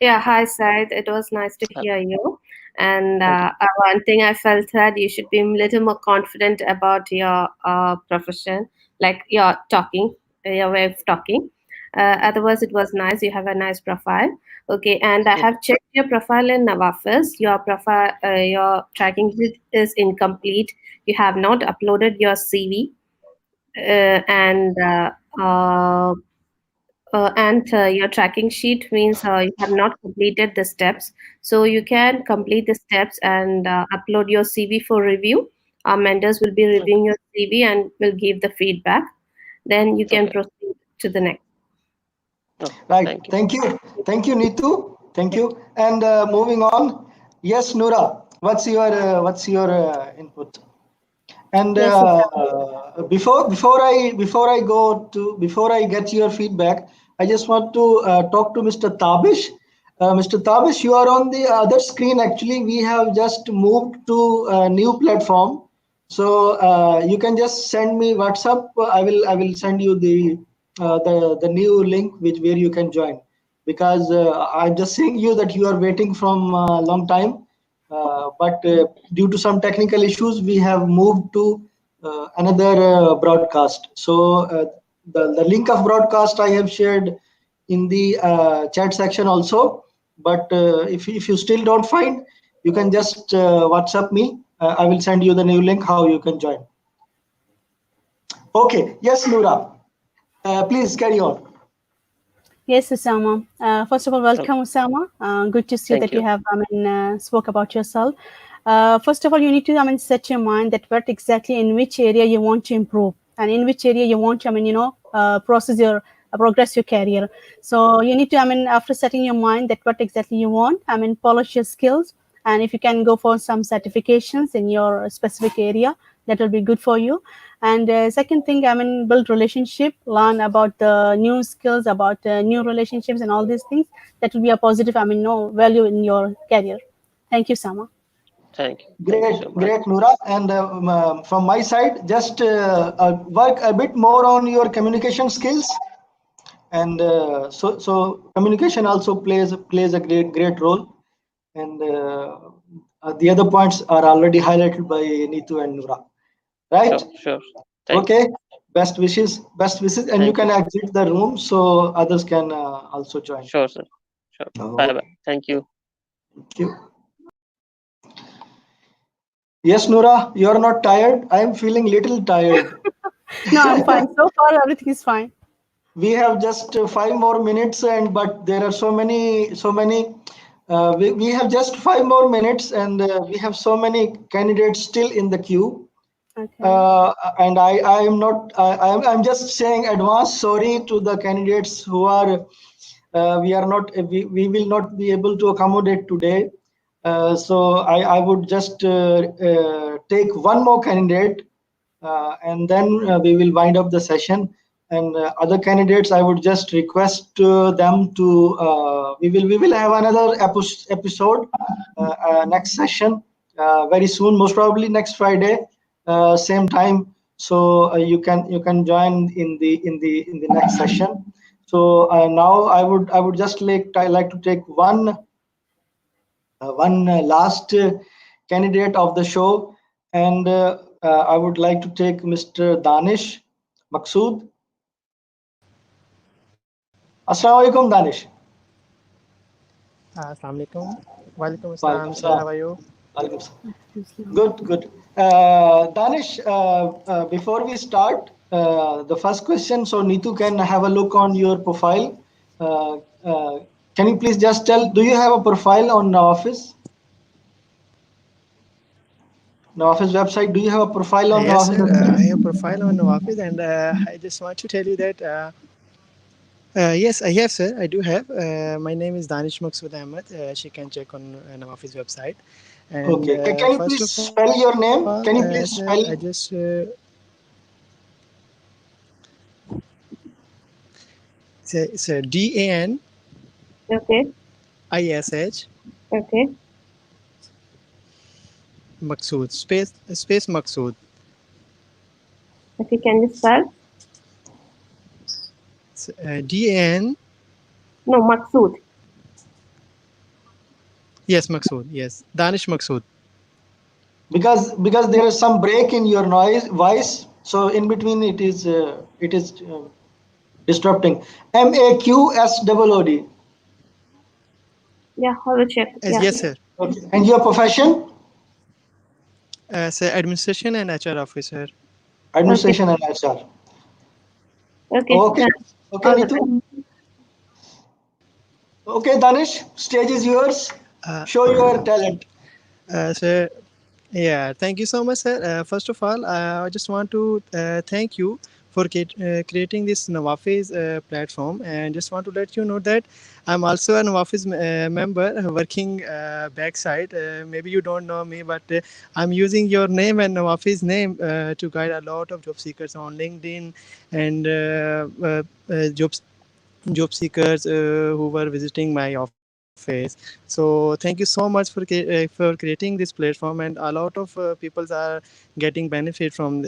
Yeah, hi, Said. It was nice to hear you. And Thank you. one thing I felt that you should be a little more confident about your profession, like your way of talking. Otherwise, it was nice. You have a nice profile. Okay, and I have checked your profile in NAVAFIZ. Your tracking sheet is incomplete. You have not uploaded your CV, and your tracking sheet means you have not completed the steps. So you can complete the steps and upload your CV for review. Our mentors will be reviewing your CV and will give the feedback. Then you can Okay. proceed to the next. Oh, Right. thank you. Thank you, Neetu. Thank you. And moving on. Yes, Nora. What's your input? And Yes, before I get your feedback, I just want to talk to Mr. Tabish. Mr. Tabish, you are on the other screen. Actually, we have just moved to a new platform, so you can just send me WhatsApp. I will send you the new link where you can join, because I'm just saying you that you are waiting from a long time. But due to some technical issues, we have moved to another broadcast. So the link of broadcast I have shared in the chat section also. But if you still don't find, you can just WhatsApp me. I will send you the new link how you can join. Okay. Yes, Noora. Please carry on. Yes, Usama. First of all, welcome, Usama. Good to see Thank that you you. have spoke about yourself. First of all, you need to set your mind that what exactly in which area you want to improve and in which area you want to progress your career. So you need to after setting your mind that what exactly you want, polish your skills, and if you can go for some certifications in your specific area, that will be good for you. And second thing, build relationship, learn about the new skills, about new relationships and all these things. That will be a positive, no value in your career. Thank you, Sama. Thank you. Thank you Great, so much. great, Noora. And from my side, just work a bit more on your communication skills. And so communication also plays a great role. And the other points are already highlighted by Neetu and Noora. Right? Sure. Thank you. Okay. Best wishes, and you Thank can you. exit the room so others can also join. Sure, sir. Sure. Bye bye. Okay. Thank you. Thank you. Yes, Noora, you are not tired. I am feeling little tired. No, I'm fine. So far, everything is fine. We have just 5 more minutes, and but there are so many. We have just 5 more minutes, and we have so many candidates still in the queue. Okay. And I am not. I'm just saying advance sorry to the candidates who are. We are not. We will not be able to accommodate today. So I would just take one more candidate, and then we will wind up the session. And other candidates, I would just request them to. We will have another episode next session very soon, most probably next Friday, same time. So you can join in the next session. So now I would just like to take one last candidate of the show, and I would like to take Mr. Danish Maqsood. Assalamu alaikum, Danish. Assalamu alaikum. Walaikum Walaikum assalam, sir. salam. How are you? Walaikum salam. Good. Danish, before we start, the first question, so Neetu can have a look on your profile. Can you please just tell, do you have a profile on NAVAFIZ? NAVAFIZ website, do you have a profile on Yes, NAVAFIZ sir. website? I have a profile on Office, and I just want to tell you that yes, I have, sir. I do have. My name is Danish Maqsood Ahmed. She can check on Office website. And Okay. Can you first please of all, spell your name? Can you sir, please I spell? just say DAN Okay. ISH Okay. Maqsood, space Maqsood. Okay, can you spell? DN. No, Maqsood. Yes, Maqsood. Yes, Danish Maqsood. Because there is some break in your voice, so in between it is disrupting. MAQSOOD. Yeah, I will check. Yes, Yeah. yes, sir. Okay. And your profession? Sir, administration and HR officer. Okay. Administration and HR. Okay. Okay. Okay, All the Neetu. best. Okay, Danish, stage is yours. Uh, Show your talent. Sir, yeah, thank you so much, sir. First of all, I just want to thank you for creating this NAVAFIZ platform, and just want to let you know that I'm also a NAVAFIZ member working backside. Maybe you don't know me, but I'm using your name and NAVAFIZ name to guide a lot of job seekers on LinkedIn and job seekers who were visiting my office. So thank you so much for creating this platform, and a lot of people are getting benefit from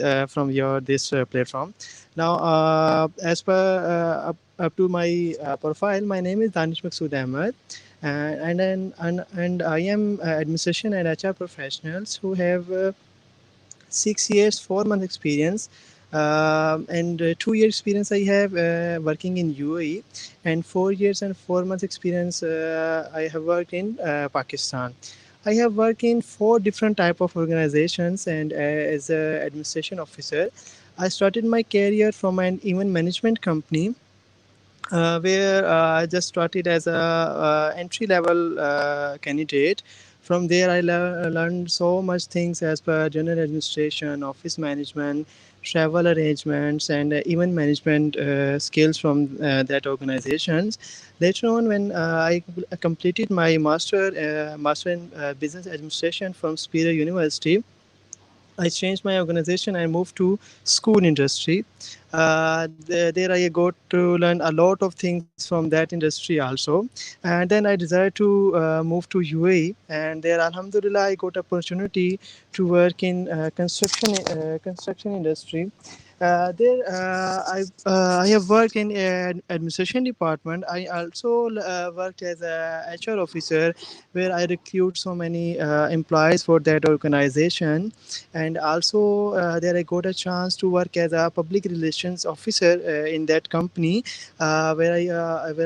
your this platform. Now, as per up to my profile, my name is Danish Maqsood Ahmed. And I am administration and HR professionals who have 6 years, 4 months experience, and 2 year experience I have working in UAE, and 4 years and 4 months experience I have worked in Pakistan. I have worked in 4 different type of organizations, and as a administration officer, I started my career from an event management company where I just started as a entry level candidate. From there, I learned so much things as per general administration, office management, travel arrangements, and event management skills from that organizations. Later on, when I completed my master in business administration from Superior University, I changed my organization. I moved to school industry. There I got to learn a lot of things from that industry also. And then I decided to move to UAE. And there, Alhamdulillah, I got opportunity to work in construction industry. I have worked in administration department. I also worked as a HR officer, where I recruit so many employees for that organization. And also there I got a chance to work as a public relations officer in that company, where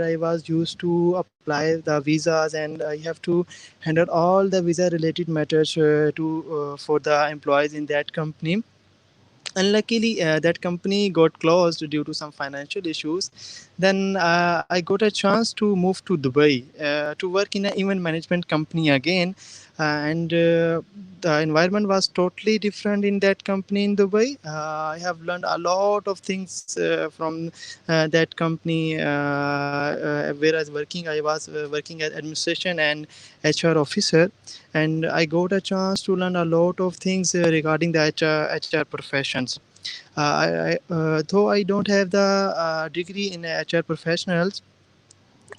I was used to apply the visas, and I have to handle all the visa related matters to for the employees in that company. Unluckily, that company got closed due to some financial issues. Then I got a chance to move to Dubai to work in an event management company again. And the environment was totally different in that company in Dubai. I have learned a lot of things from that company where I was working as administration and HR officer, and I got a chance to learn a lot of things regarding the HR professions. Though I don't have the degree in HR professionals,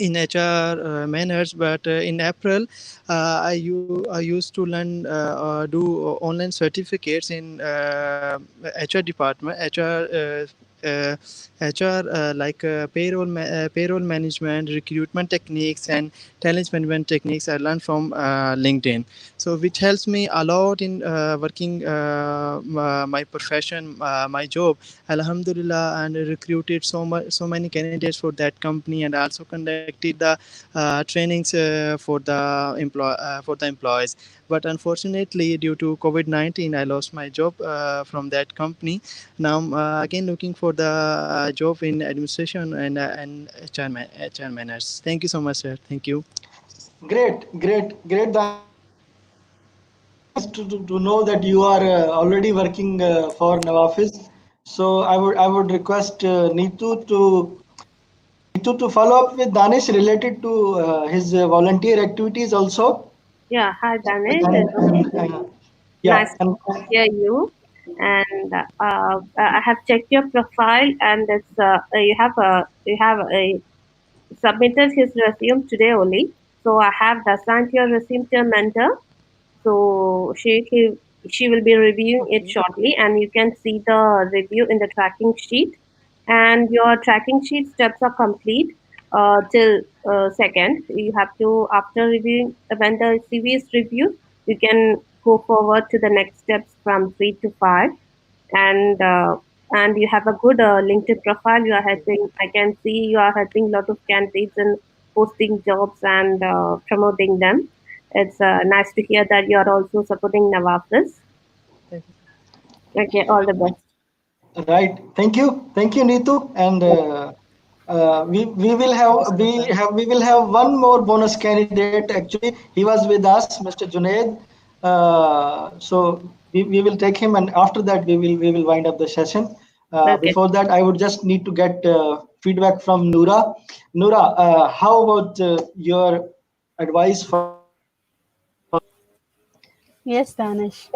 in HR manners, but in April, I used to learn do online certificates in HR department, uh, HR like payroll management, recruitment techniques, and talent management techniques I learned from LinkedIn. So which helps me a lot in working my profession, my job. Alhamdulillah, and recruited so many candidates for that company, and also conducted the trainings for the employees. But unfortunately, due to COVID-19, I lost my job from that company. Now I'm again looking for the job in administration and HR manners. Thank you so much, sir. Thank you. Great, Danish. To know that you are already working for NAVAFIZ. So I would request Neetu to follow up with Danish related to his volunteer activities also. Yeah. Hi, Danish. And, Nice yeah, to and hear you. And I have checked your profile, and it's you have submitted his resume today only. So I have assigned your resume to a mentor. So she will be reviewing it shortly, and you can see the review in the tracking sheet. And your tracking sheet steps are complete till second. You have to, after reviewing, when the CV is reviewed, you can go forward to the next steps from 3 to 5. And and you have a good LinkedIn profile. You are helping. I can see you are helping a lot of candidates in posting jobs and promoting them. It's nice to hear that you are also supporting NAVAFIZ. Thank Okay, all the best. Right. Thank you, Neetu. And we will we will have one more bonus candidate. Actually, he was with us, Mr. Junaid. So we will take him, and after that we will wind up the session. Okay. Before that, I would just need to get feedback from Noora. Noora, how about your advice for? Yes, Danish.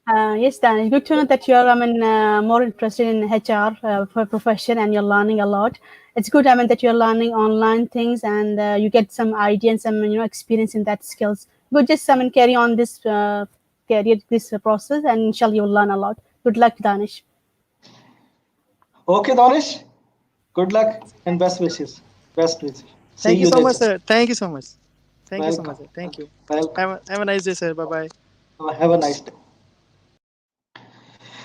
Yes, Danish. Good to know that you're, more interested in HR for profession, and you're learning a lot. It's good, that you're learning online things, and you get some idea and some, experience in that skills. Good, just, carry on this career, this process, and inshallah you'll learn a lot. Good luck, Danish. Okay, Danish. Good luck and best wishes. Best wishes. See you you so much, later. sir. Thank you so much. Thank you so much, Welcome. sir. Thank you. Welcome. Have a nice day, sir. Bye bye. Have a nice day.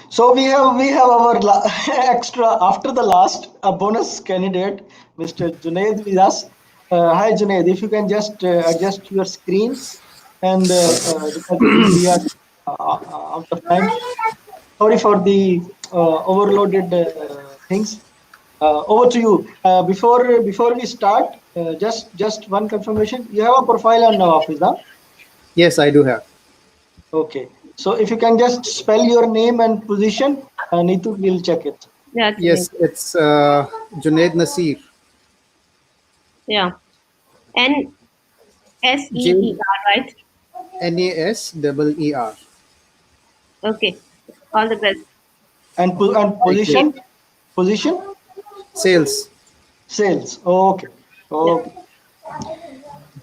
So we have our extra after the last a bonus candidate, Mr. Junaid with us. Hi Junaid, if you can just adjust your screen, and because we are out of time. Sorry for the overloaded things. Over to you. Before we start, just one confirmation. You have a profile on Office, huh? Yes, I do have. Okay. So if you can just spell your name and position, Neetu will check it. Yeah. Yes, it's Junaid Nasir. Yeah. NSEER, right? NASEER. Okay. All the best. And Thank you. position? Sales. Sales. Okay. Okay.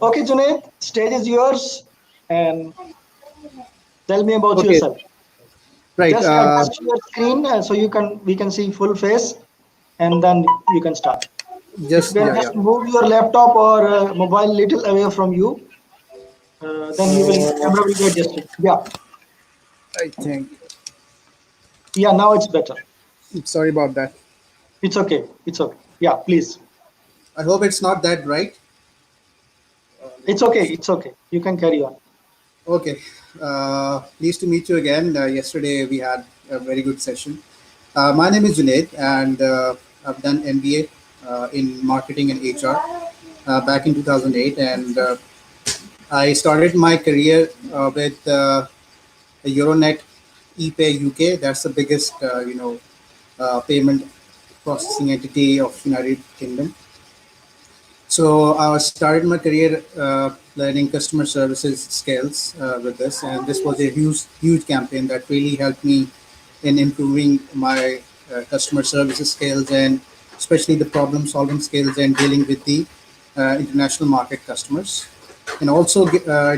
Okay, Junaid, stage is yours, and tell me about Okay, yourself. right. Just adjust your screen so we can see full face, and then you can start. If you Just, can yeah, just move your laptop or mobile little away from you, then camera will be adjusted. Yeah, I think. yeah. Now it's better. Sorry about that. It's okay. It's okay. Yeah, please. I hope it's not that bright. It's okay. It's okay. You can carry on. Okay. Pleased to meet you again. Yesterday we had a very good session. My name is Junaid, and I've done MBA in marketing and HR back in 2008, and I started my career with Euronet ePay UK. That's the biggest, payment processing entity of United Kingdom. So I started my career learning customer services skills with this, and this was a huge campaign that really helped me in improving my customer services skills, and especially the problem solving skills and dealing with the international market customers, and also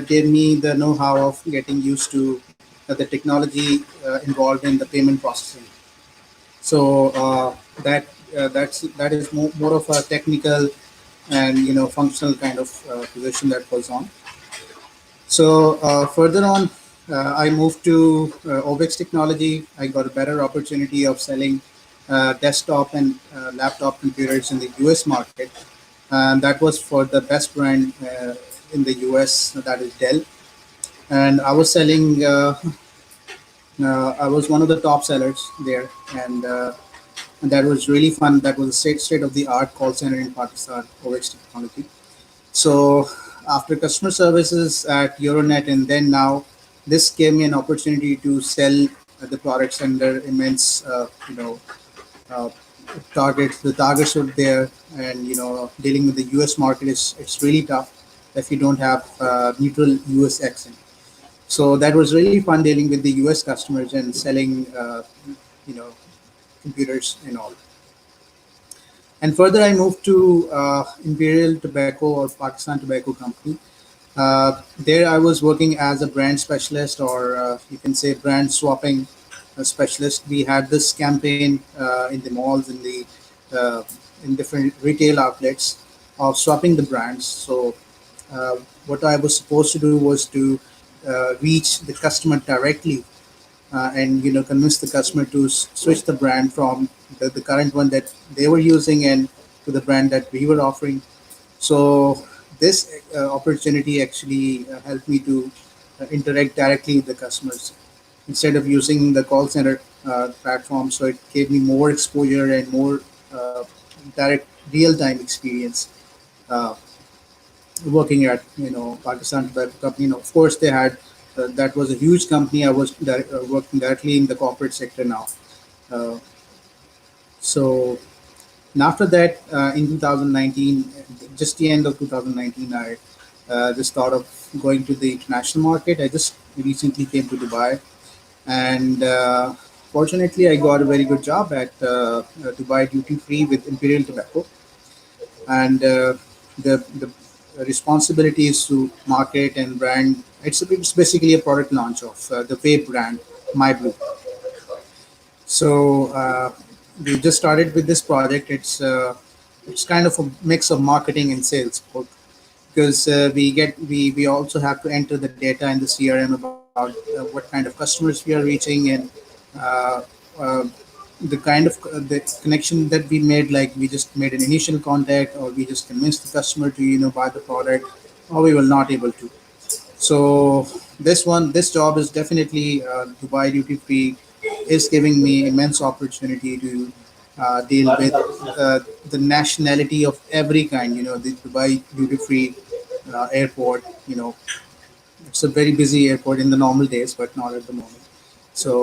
gave me the know-how of getting used to the technology involved in the payment processing. So that is more of a technical and functional kind of position that was on. So further on, I moved to OVX Technology. I got a better opportunity of selling desktop and laptop computers in the US market, and that was for the best brand in the US, that is Dell. And I was selling. I was one of the top sellers there, and that was really fun. That was a state of the art call center in Pakistan, OVX Technology. So after customer services at Euronet, and then now this gave me an opportunity to sell the products under immense, uh, targets. The targets were there, and dealing with the U.S. market is it's really tough if you don't have neutral U.S. accent. So that was really fun dealing with the U.S. customers and selling, you know, computers and all. And further, I moved to Imperial Tobacco or Pakistan Tobacco Company. There, I was working as a brand specialist, or you can say brand swapping specialist. We had this campaign in the malls, uh, in different retail outlets of swapping the brands. So, uh, what I was supposed to do was to reach the customer directly, and convince the customer to switch the brand from the current one that they were using and to the brand that we were offering. So this opportunity actually helped me to interact directly with the customers instead of using the call center platform. So it gave me more exposure and more direct real time experience uh, working at Pakistan Tobacco Company. Of course, they had that was a huge company. I was working directly in the corporate sector now. Uh, so And after that, in 2019, just the end of 2019, I just thought of going to the international market. I just recently came to Dubai, and fortunately, I got a very good job at Dubai duty free with Imperial Tobacco, and the responsibility is to market and brand. It's basically a product launch of the vape brand, My Blue. So we just started with this project. It's kind of a mix of marketing and sales, both, because we also have to enter the data in the CRM about what kind of customers we are reaching, and uh, uh, the kind of the connection that we made. Like we just made an initial contact, or we just convinced the customer to buy the product, or we were not able to. So this job is definitely Dubai duty free is giving me immense opportunity to deal with the nationality of every kind. The Dubai duty free airport. It's a very busy airport in the normal days, but not at the moment. So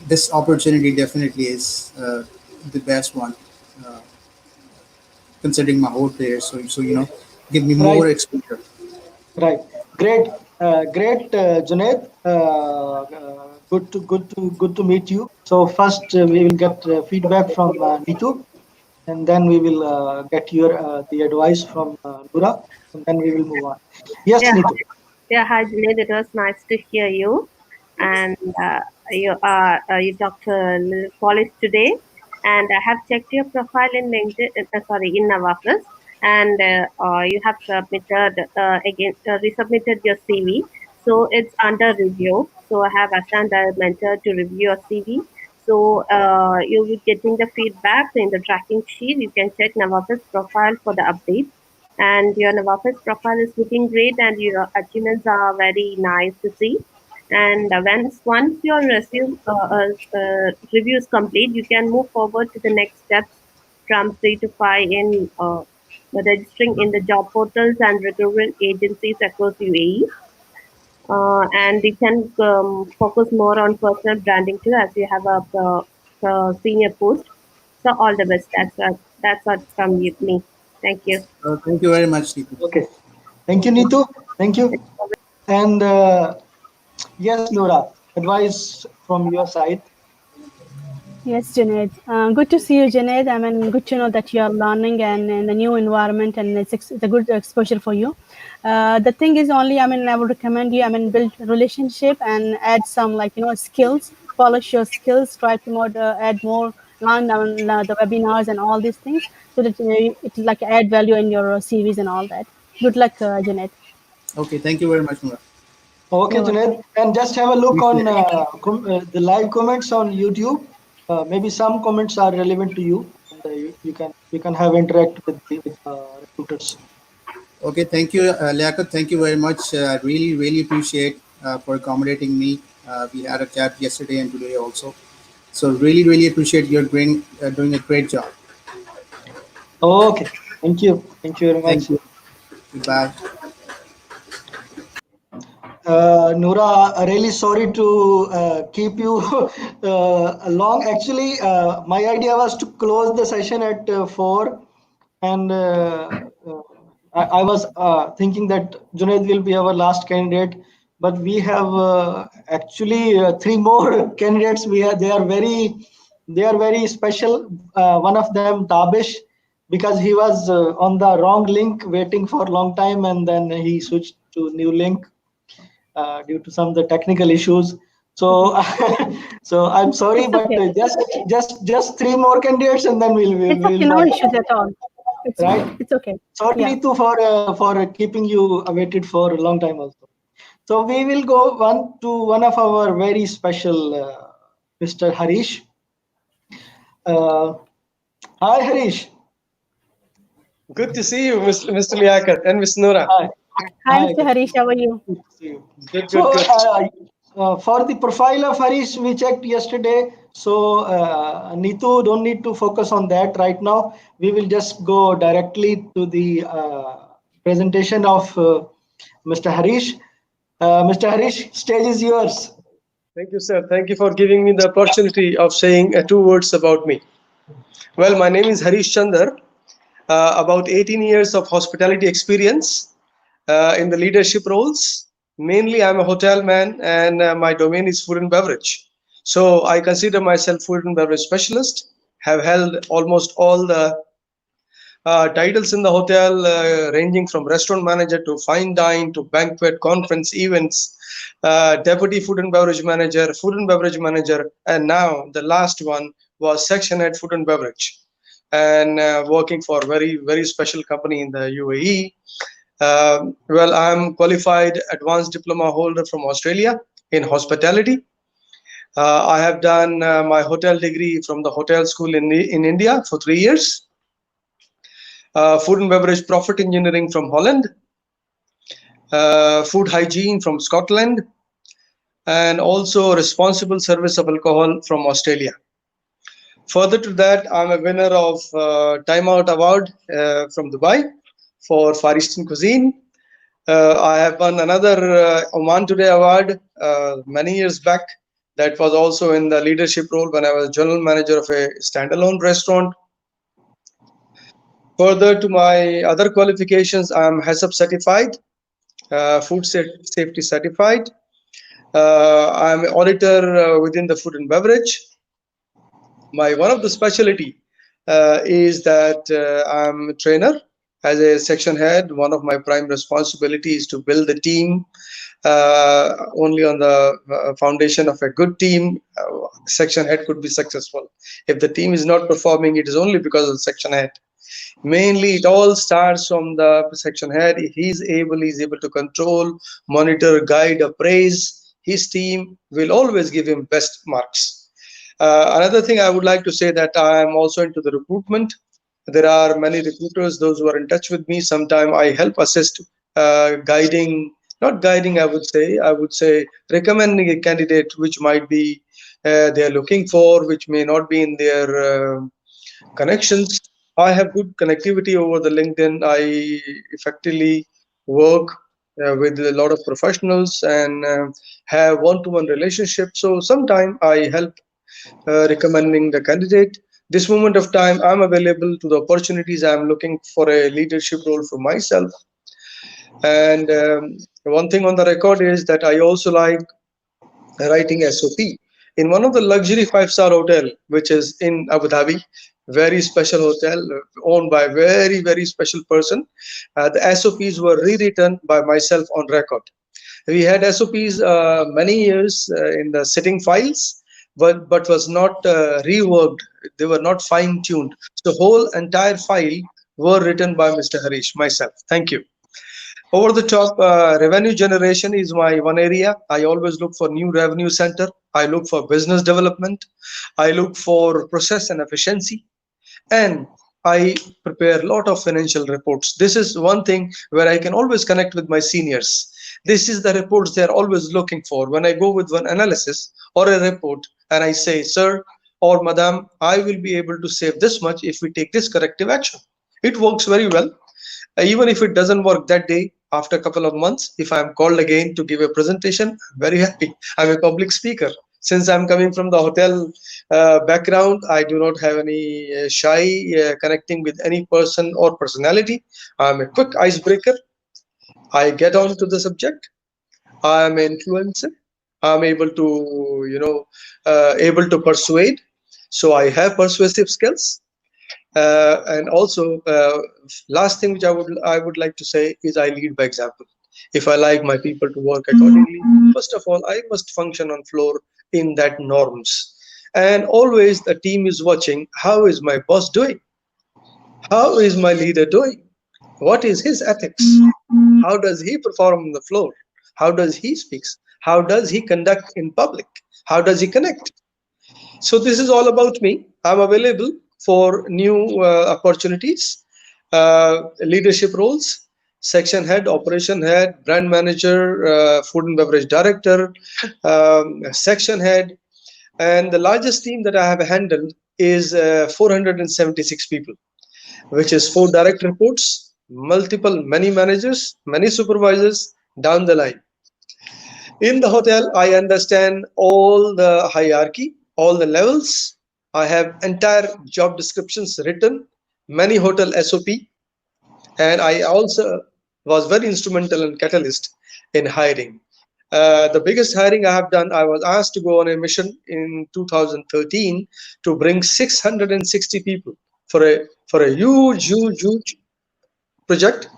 this opportunity definitely is the best one, uh, considering my whole career. So give me Right, more exposure. right. Great, great, Junaid. Good to meet you. So first, we will get feedback from Neetu, and then we will get your the advice from Nura, and then we will move on. Yes, Yeah, Neetu. yeah. Hi, Junaid. It was nice to hear you, and you talked a little polished today. And I have checked your profile in LinkedIn. Sorry, in NAVAFIZ, and you have submitted resubmitted your CV. So it's under review. So I have assigned a mentor to review your CV. So you'll be getting the feedback in the tracking sheet. You can check NAVAFIZ profile for the updates, and your Navafis profile is looking great, and your achievements are very nice to see. And once your resume review is complete, you can move forward to the next steps from 3 to 5 in registering in the job portals and recruitment agencies across UAE. And you can focus more on personal branding too, as you have a senior post. So all the best. That's what from me. Thank you. Thank you very much, Deepu. Okay. Thank you, Neetu. Thank you. And yes, Nura, advice from your side. Yes, Junaid. Good to see you, Junaid. I mean, good to know that you are learning and in a new environment, and it's a good exposure for you. The thing is only, I mean, I would recommend you, I mean, build relationship and add some skills, polish your skills, try to add more, learn the webinars and all these things so that it like add value in your CVs and all that. Good luck, Junaid. Okay, thank you very much, Mura. Okay, You're welcome. Junaid, and just have a look on Appreciate it. the live comments on YouTube. Maybe some comments are relevant to you, and you can have interact with recruiters. Okay, thank you, Liaquat. Thank you very much. I really, really appreciate for accommodating me. We had a chat yesterday and today also. So really, really appreciate your doing a great job. Okay, thank you very much. Thank you. Goodbye. Noora, really sorry to keep you long. Actually, my idea was to close the session at 4, and I was thinking that Junaid will be our last candidate, but we have actually 3 more candidates. They are very special. One of them, Tabish, because he was on the wrong link waiting for a long time, and then he switched to new link due to some of the technical issues. So so I'm sorry, It's but okay. just 3 more candidates, and then we'll It's okay. No wipe issues out. at all. It's Right? fine. It's okay. Sorry, Yeah. Neetu, for keeping you awaited for a long time also. So we will go one of our very special Mr. Harish. Hi, Harish. Good to see you, Mr. Liaquat and Ms. Noora. Hi. Hi, Hi. Mr. Harish. How are you? Good to see you. Good, So good, good. for the profile of Harish, we checked yesterday. So Neetu, don't need to focus on that right now. We will just go directly to the presentation of Mr. Harish. Mr. Harish, stage is yours. Thank you, sir. Thank you for giving me the opportunity of saying 2 words about me. Well, my name is Harish Chandar. About 18 years of hospitality experience in the leadership roles. Mainly, I'm a hotel man, and my domain is food and beverage. So I consider myself food and beverage specialist. Have held almost all the titles in the hotel, ranging from restaurant manager to fine dine to banquet, conference, events, deputy food and beverage manager, and now the last one was section head food and beverage, and working for a very, very special company in the UAE. Well, I'm qualified advanced diploma holder from Australia in hospitality. I have done my hotel degree from the hotel school in India for 3 years. Food and beverage profit engineering from Holland, food hygiene from Scotland, and also responsible service of alcohol from Australia. Further to that, I'm a winner of Time Out Award from Dubai for Far Eastern cuisine. I have won another Oman Today Award many years back. That was also in the leadership role when I was general manager of a standalone restaurant. Further to my other qualifications, I'm HACCP certified, food safety certified. I'm an auditor within the food and beverage. My one of the specialty is that I'm a trainer. As a section head, one of my prime responsibilities is to build the team. Only on the foundation of a good team, section head could be successful. If the team is not performing, it is only because of the section head. Mainly, it all starts from the section head. If he's able to control, monitor, guide, appraise, his team will always give him best marks. Another thing I would like to say that I am also into the recruitment. There are many recruiters, those who are in touch with me. Sometimes I help assist, guiding, not guiding, I would say recommending a candidate which might be they are looking for, which may not be in their connections. I have good connectivity over the LinkedIn. I effectively work with a lot of professionals and have one-to-one relationship. So sometimes I help recommending the candidate. This moment of time, I'm available to the opportunities. I'm looking for a leadership role for myself. And one thing on the record is that I also like writing SOP. In one of the luxury 5-star hotel, which is in Abu Dhabi, very special hotel owned by very, very special person. The SOPs were rewritten by myself on record. We had SOPs many years in the sitting files, but was not reworked. They were not fine-tuned. The whole entire file were written by Mr. Harish, myself. Thank you. Over the top, revenue generation is my one area. I always look for new revenue center. I look for business development. I look for process and efficiency. And I prepare a lot of financial reports. This is one thing where I can always connect with my seniors. This is the reports they're always looking for. When I go with one analysis or a report and I say, sir or madam, I will be able to save this much if we take this corrective action. It works very well. Even if it doesn't work that day, after a couple of months, if I'm called again to give a presentation, I'm very happy. I'm a public speaker. Since I'm coming from the hotel background, I do not have any shy connecting with any person or personality. I'm a quick icebreaker. I get on to the subject. I'm an influencer. I'm able to, able to persuade. So I have persuasive skills. And also, last thing which I would like to say is I lead by example. If I like my people to work accordingly, first of all, I must function on floor in that norms. And always the team is watching, how is my boss doing? How is my leader doing? What is his ethics? How does he perform on the floor? How does he speaks? How does he conduct in public? How does he connect? So this is all about me. I'm available for new opportunities, leadership roles, section head, operation head, brand manager, food and beverage director, section head. And the largest team that I have handled is 476 people, which is 4 direct reports, many managers, many supervisors down the line. In the hotel, I understand all the hierarchy, all the levels. I have entire job descriptions written, many hotel SOP, and I also was very instrumental and catalyst in hiring. The biggest hiring I have done, I was asked to go on a mission in 2013 to bring 660 people for a huge project.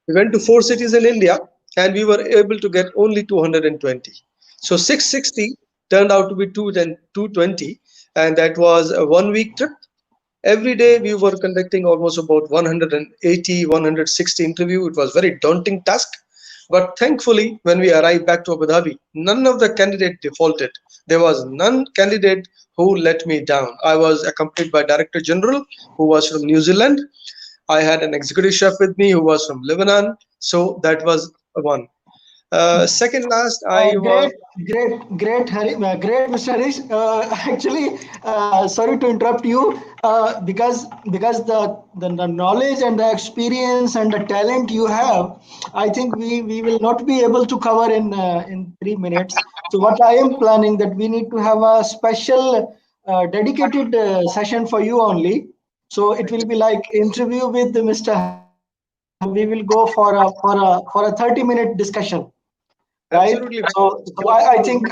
We went to 4 cities in India and we were able to get only 220. So 660 turned out to be 220, and that was a 1-week trip. Every day we were conducting almost about 180, 160 interview. It was very daunting task. But thankfully, when we arrived back to Abu Dhabi, none of the candidate defaulted. There was none candidate who let me down. I was accompanied by Director General, who was from New Zealand. I had an executive chef with me who was from Lebanon. So that was one. Second last, I was Great, Mr. Harish. Actually, sorry to interrupt you, because the knowledge and the experience and the talent you have, I think we will not be able to cover in 3 minutes. So what I am planning that we need to have a special dedicated session for you only. So it will be like interview with Mr. Harish, and we will go for a 30-minute discussion. Right. Absolutely. So I think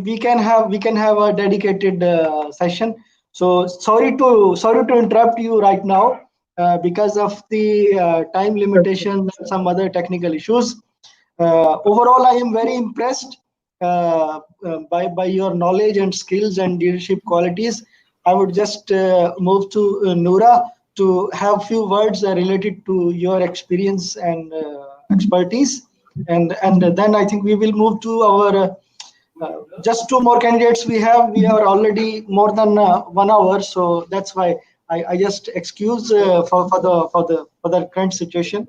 we can have a dedicated session. So sorry to interrupt you right now because of the time limitations and some other technical issues. Overall, I am very impressed by your knowledge and skills and leadership qualities. I would just move to Noura to have few words related to your experience and expertise. And then I think we will move to our just 2 more candidates we are already more than 1 hour, so that's why I just excuse for the current situation.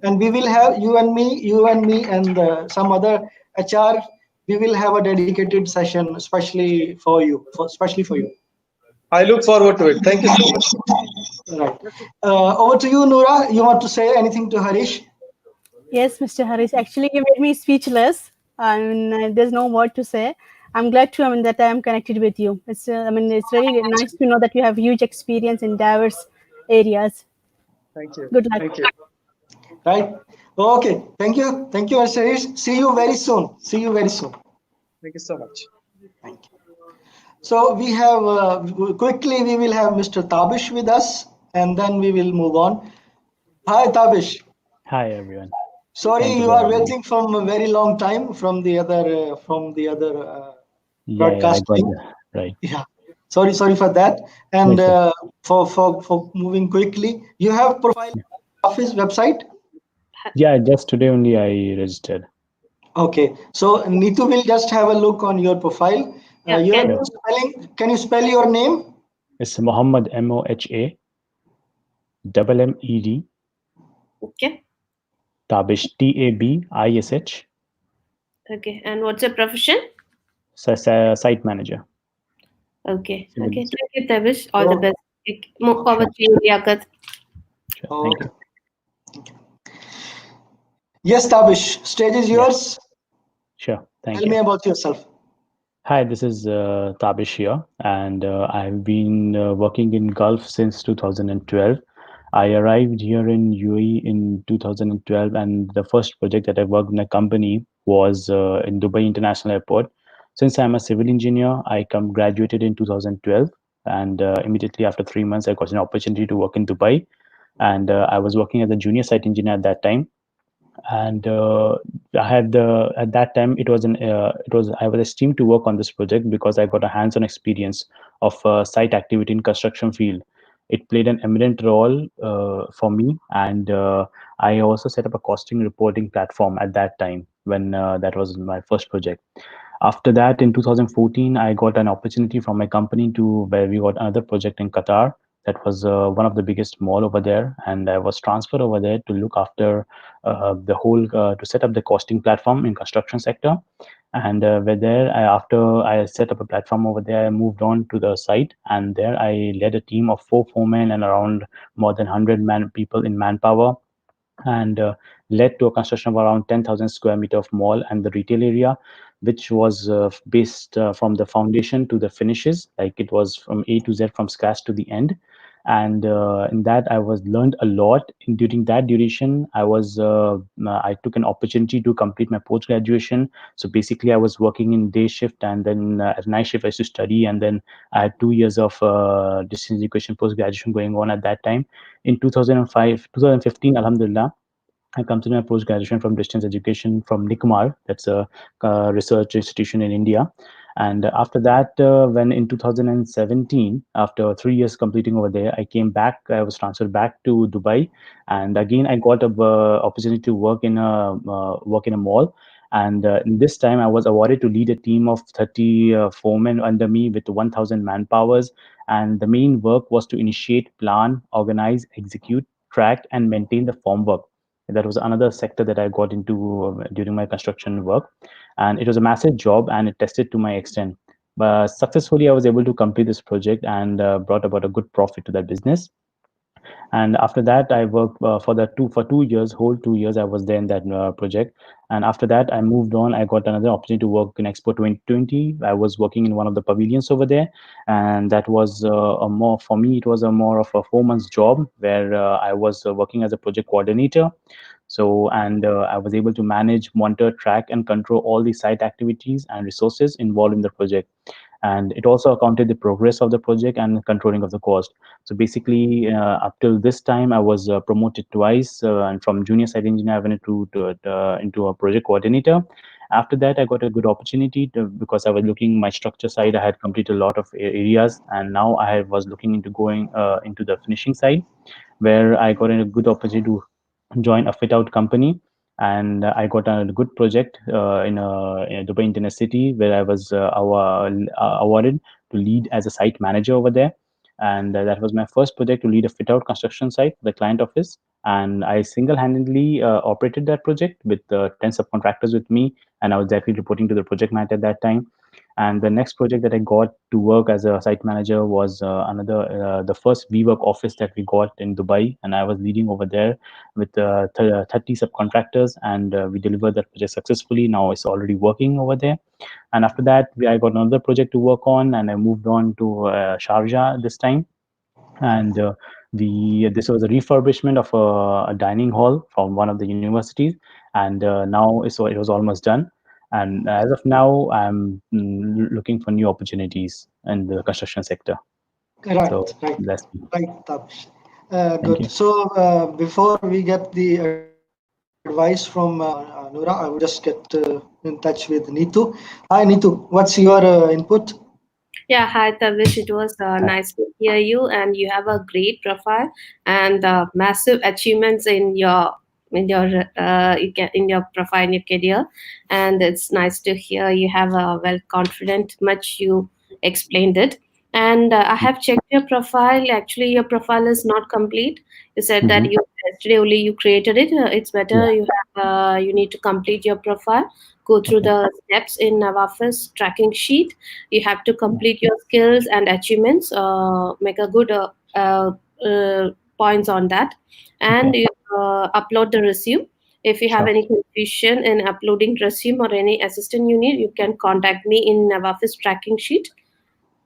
And we will have you and me and some other HR. We will have a dedicated session especially for you. I look forward to it. Thank you so much. Right. Over to you, Noura. You want to say anything to Harish? Yes, Mr. Harish. Actually, you made me speechless. I mean, there's no word to say. I'm glad to that I am connected with you. It's it's really nice to know that you have huge experience in diverse areas. Thank you. Good luck. Thank you. Right. Okay. Thank you, Mr. Harish. See you very soon. Thank you so much. Thank you. So we have quickly we will have Mr. Tabish with us, and then we will move on. Hi, Tabish. Hi, everyone. Sorry, you are waiting from a very long time from the other broadcasting. Right. Yeah. Sorry for that. And for moving quickly, you have profile office website. Yeah, just today only I registered. Okay. So Neetu will just have a look on your profile. Can you spell your name? It's Mohammed MOHA MMED. Okay. Tabish TABISH. Okay. And what's your profession? Site manager. Okay. Okay. Thank you, Tabish. All the best. Over to you, Liaquat. Sure. Thank you. Yes, Tabish. Stage is yours. Sure. Thank you. Tell me about yourself. Hi, this is Tabish here, and I've been working in Gulf since 2012. I arrived here in UAE in 2012, and the first project that I worked in a company was in Dubai International Airport. Since I'm a civil engineer, I graduated in 2012, And immediately after 3 months, I got an opportunity to work in Dubai. And I was working as a junior site engineer at that time. And I had at that time I was esteemed to work on this project because I got a hands-on experience of site activity in construction field. It played an eminent role for me, and I also set up a costing reporting platform at that time when that was my first project. After that, in 2014, I got an opportunity from my company to where we got another project in Qatar. That was one of the biggest mall over there, and I was transferred over there to look after the whole to set up the costing platform in construction sector. And where there, after I set up a platform over there, I moved on to the site, and there I led a team of 4 foremen and around more than 100 people in manpower, and led to a construction of around 10,000 square meter of mall and the retail area, which was based from the foundation to the finishes, like it was from A to Z, from scratch to the end. And in that I was learned a lot. During that duration, I took an opportunity to complete my post graduation. So basically I was working in day shift, and then at night shift I used to study, and then I had 2 years of distance education post graduation going on at that time. In 2015, alhamdulillah, I completed my post graduation from distance education from NICMAR. That's a research institution in India. And after that, when in 2017, after 3 years completing over there, I came back. I was transferred back to Dubai, and again I got a opportunity to work in a mall. And this time, I was awarded to lead a team of 30 foremen under me with 1,000 manpowers. And the main work was to initiate, plan, organize, execute, track, and maintain the form work. That was another sector that I got into during my construction work, and it was a massive job, and it tested to my extent. But successfully, I was able to complete this project and brought about a good profit to that business. And after that, I worked for 2 years, whole 2 years. I was there in that project, and after that, I moved on. I got another opportunity to work in Expo 2020. I was working in one of the pavilions over there, and that was a more for me. It was a more of a 4 months job where I was working as a project coordinator. So, and I was able to manage, monitor, track, and control all the site activities and resources involved in the project. And it also accounted the progress of the project and controlling of the cost. So basically, up till this time, I was promoted twice, and from junior site engineer, I went into a project coordinator. After that, I got a good opportunity because I was looking my structure side. I had completed a lot of areas, and now I was looking into going into the finishing side, where I got a good opportunity to join a fit out company. And I got a good project in Dubai Internet City, where I was awarded to lead as a site manager over there. And that was my first project to lead a fit out construction site for the client office. And I single-handedly operated that project with 10 subcontractors with me, and I was directly reporting to the project manager at that time. And the next project that I got to work as a site manager was the first WeWork office that we got in Dubai, and I was leading over there with 30 subcontractors, and we delivered that project successfully. Now it's already working over there. And after that, I got another project to work on, and I moved on to Sharjah this time. And this was a refurbishment of a dining hall from one of the universities, and now it was almost done. And as of now, I'm looking for new opportunities in the construction sector. Right, So right, that's me. right, Tapish. Thank Good. you. So before we get the advice from Noora, I would just get in touch with Neetu. Hi, Neetu. What's your input? Yeah, hi Tavish. It was nice to hear you, and you have a great profile and massive achievements in your profile in your career, and it's nice to hear you have a well confident. Much you explained it, and I have checked your profile. Actually, your profile is not complete. You said that Mhm. you yesterday only you created it. It's better Yeah. you need to complete your profile. Go through Okay. the steps in NAVAFIZ tracking sheet. You have to complete your skills and achievements, make a good points on that, and Okay. you upload the resume. If you have Sure. any confusion in uploading resume or any assistant you need, you can contact me in NAVAFIZ tracking sheet.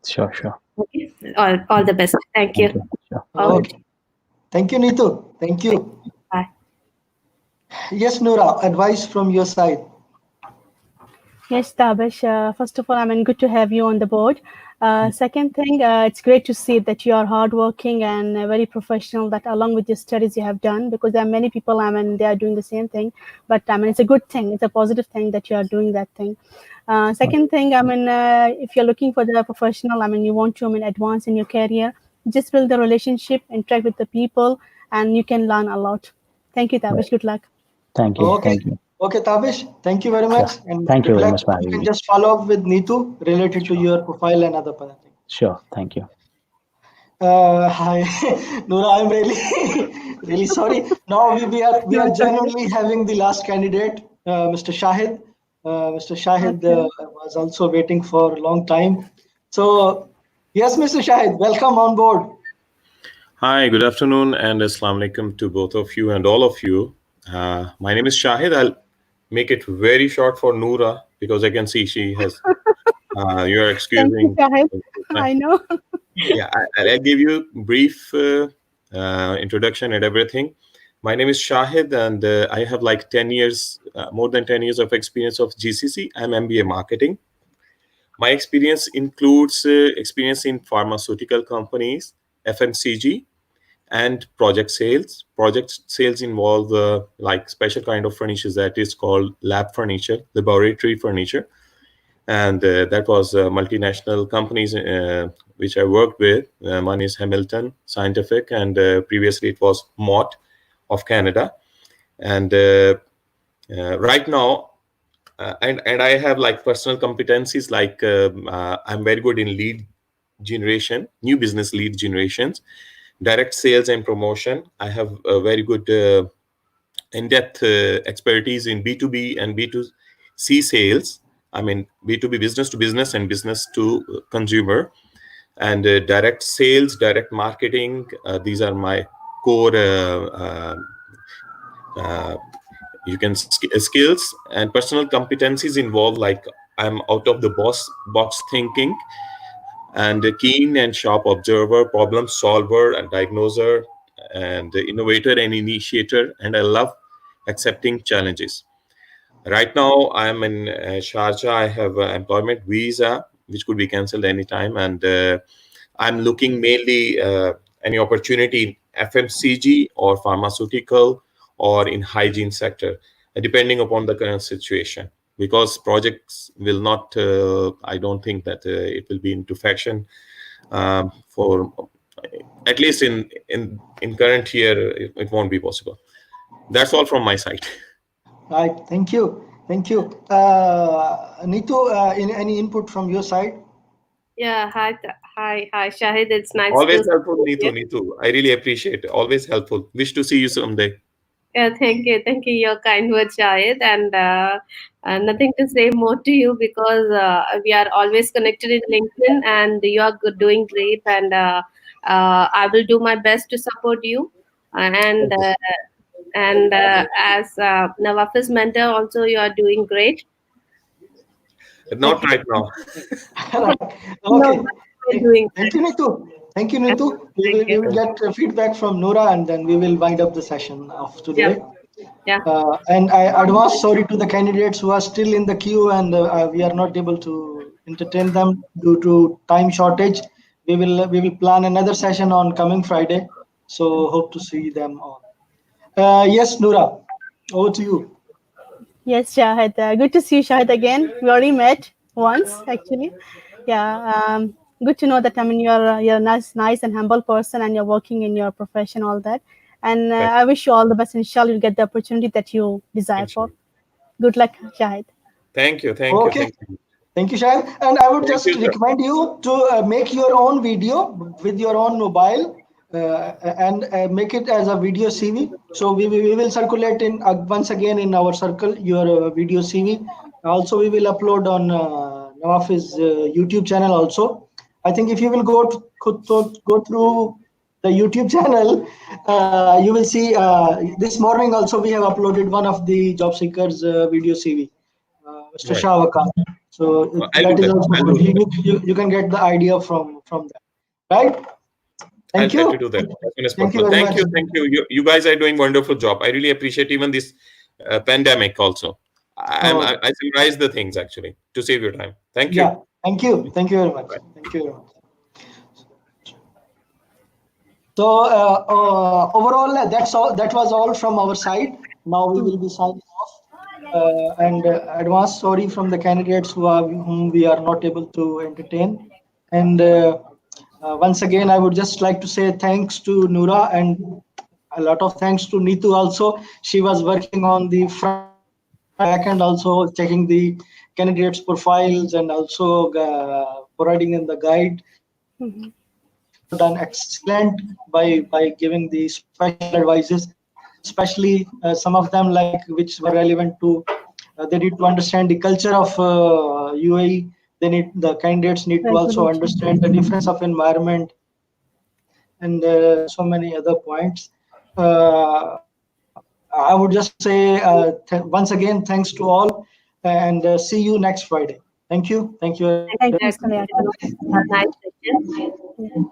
Sure. Sure. Okay, all the best. Thank Thank you. you. Sure. All Okay. Thank you, Neetu. Thank Thank you. you. Bye. Yes, Noora, advice from your side. Yes, Tabish. First of all, good to have you on the board. Second thing, it's great to see that you are hardworking and very professional. That along with your studies you have done, because there are many people, they are doing the same thing. But it's a good thing. It's a positive thing that you are doing that thing. Second thing, if you're looking for the professional, you want to, advance in your career, just build the relationship, interact with the people, and you can learn a lot. Thank you, Tavish. Good luck. Thank you. Okay. Thank you. Okay, Tavish, thank you very much. Sure. And Thank you good very luck. much for You having can me. just follow up with Neetu related to your profile and other things. Sure. Thank you. Hi, Noora, I'm really, really sorry. Now we are genuinely having the last candidate, Mr. Shahid. Mr. Shahid was also waiting for a long time. So, yes, Mr. Shahid, welcome on board. Hi, good afternoon, and Assalamu alaikum to both of you and all of you. My name is Shahid. I'll make it very short for Noora because I can see she has. You're excusing. Thank you, Shahid. I know. Yeah, I'll give you a brief introduction and everything. My name is Shahid, and I have like 10 years, more than 10 years of experience of GCC. I'm MBA marketing. My experience includes experience in pharmaceutical companies, FMCG, and project sales. Project sales involve like special kind of furniture that is called lab furniture, laboratory furniture. And that was multinational companies which I worked with. One is Hamilton Scientific, and previously it was Mott of Canada. And right now, and I have like personal competencies, like I'm very good in lead generation, new business lead generations, direct sales and promotion. I have a very good in-depth expertise in B2B and B2C sales. B2B, business to business, and business to consumer, and direct sales, direct marketing. These are my core skills. And personal competencies involve like I'm out of the box thinking, and a keen and sharp observer, problem solver and diagnoser, and innovator and initiator. And I love accepting challenges. Right now, I'm in Sharjah. I have an employment visa, which could be cancelled anytime. And I'm looking mainly any opportunity in FMCG or pharmaceutical or in hygiene sector, depending upon the current situation. Because projects will not, I don't think that it will be into fashion for at least in current year. It won't be possible. That's all from my side. Right. Thank you. Thank you. Neetu, any input from your side? Yeah. Hi, Shahid. It's nice Always to helpful, see you. Neetu. I really appreciate it. Always helpful. Wish to see you someday. Yeah, thank you. Your kind words, Shahid, and nothing to say more to you because we are always connected in LinkedIn, and you are doing great, and I will do my best to support you. And as NAVAFIZ mentor, also you are doing great. Not right now. Okay. Thank you, Neetu. Thank you, Neetu. We will get feedback from Noora, and then we will wind up the session of today. Yeah. And I advance sorry to the candidates who are still in the queue, and we are not able to entertain them due to time shortage. We will plan another session on coming Friday. So hope to see them all. Yes, Noora, over to you. Yes, Shahid. Good to see you, Shahid, again. We already met once, actually. Yeah. Good to know that you're a nice and humble person, and you're working in your profession, all that. And I wish you all the best. Inshallah, you'll get the opportunity that you desire for. Good luck, Shahid. Thank you. Okay. Thank you, Shahid. And I would just recommend you to make your own video with your own mobile and make it as a video CV. So we will circulate in once again in our circle your video CV. Also, we will upload on NAVAFIZ YouTube channel also. I think if you will go through the YouTube channel, you will see this morning also we have uploaded one of the job seekers video CV, Mr. Shah. So that is also you can get the idea from that, right? I'll try to do that as soon as possible. Thank you. You guys are doing wonderful job. I really appreciate even this pandemic also. I summarize the things actually to save your time. Thank you. Yeah. Thank you. Thank you very much. Thank you. you. So overall, that's all. That was all from our side. Now we will be signing off. And advance sorry from the candidates whom we are not able to entertain. And once again, I would just like to say thanks to Noora and a lot of thanks to Neetu also. She was working on the front and back end, also checking the candidates' profiles and also providing in the guide. Done excellent by giving the special advices, especially some of them like which were relevant to. They need to understand the culture of UAE. The candidates need to also understand the difference of environment and so many other points. I would just say once again, thanks to all, and see you next Friday. Thank you. Thank you. Thank you, Exactly. Mr. Nayaka. Have a nice session.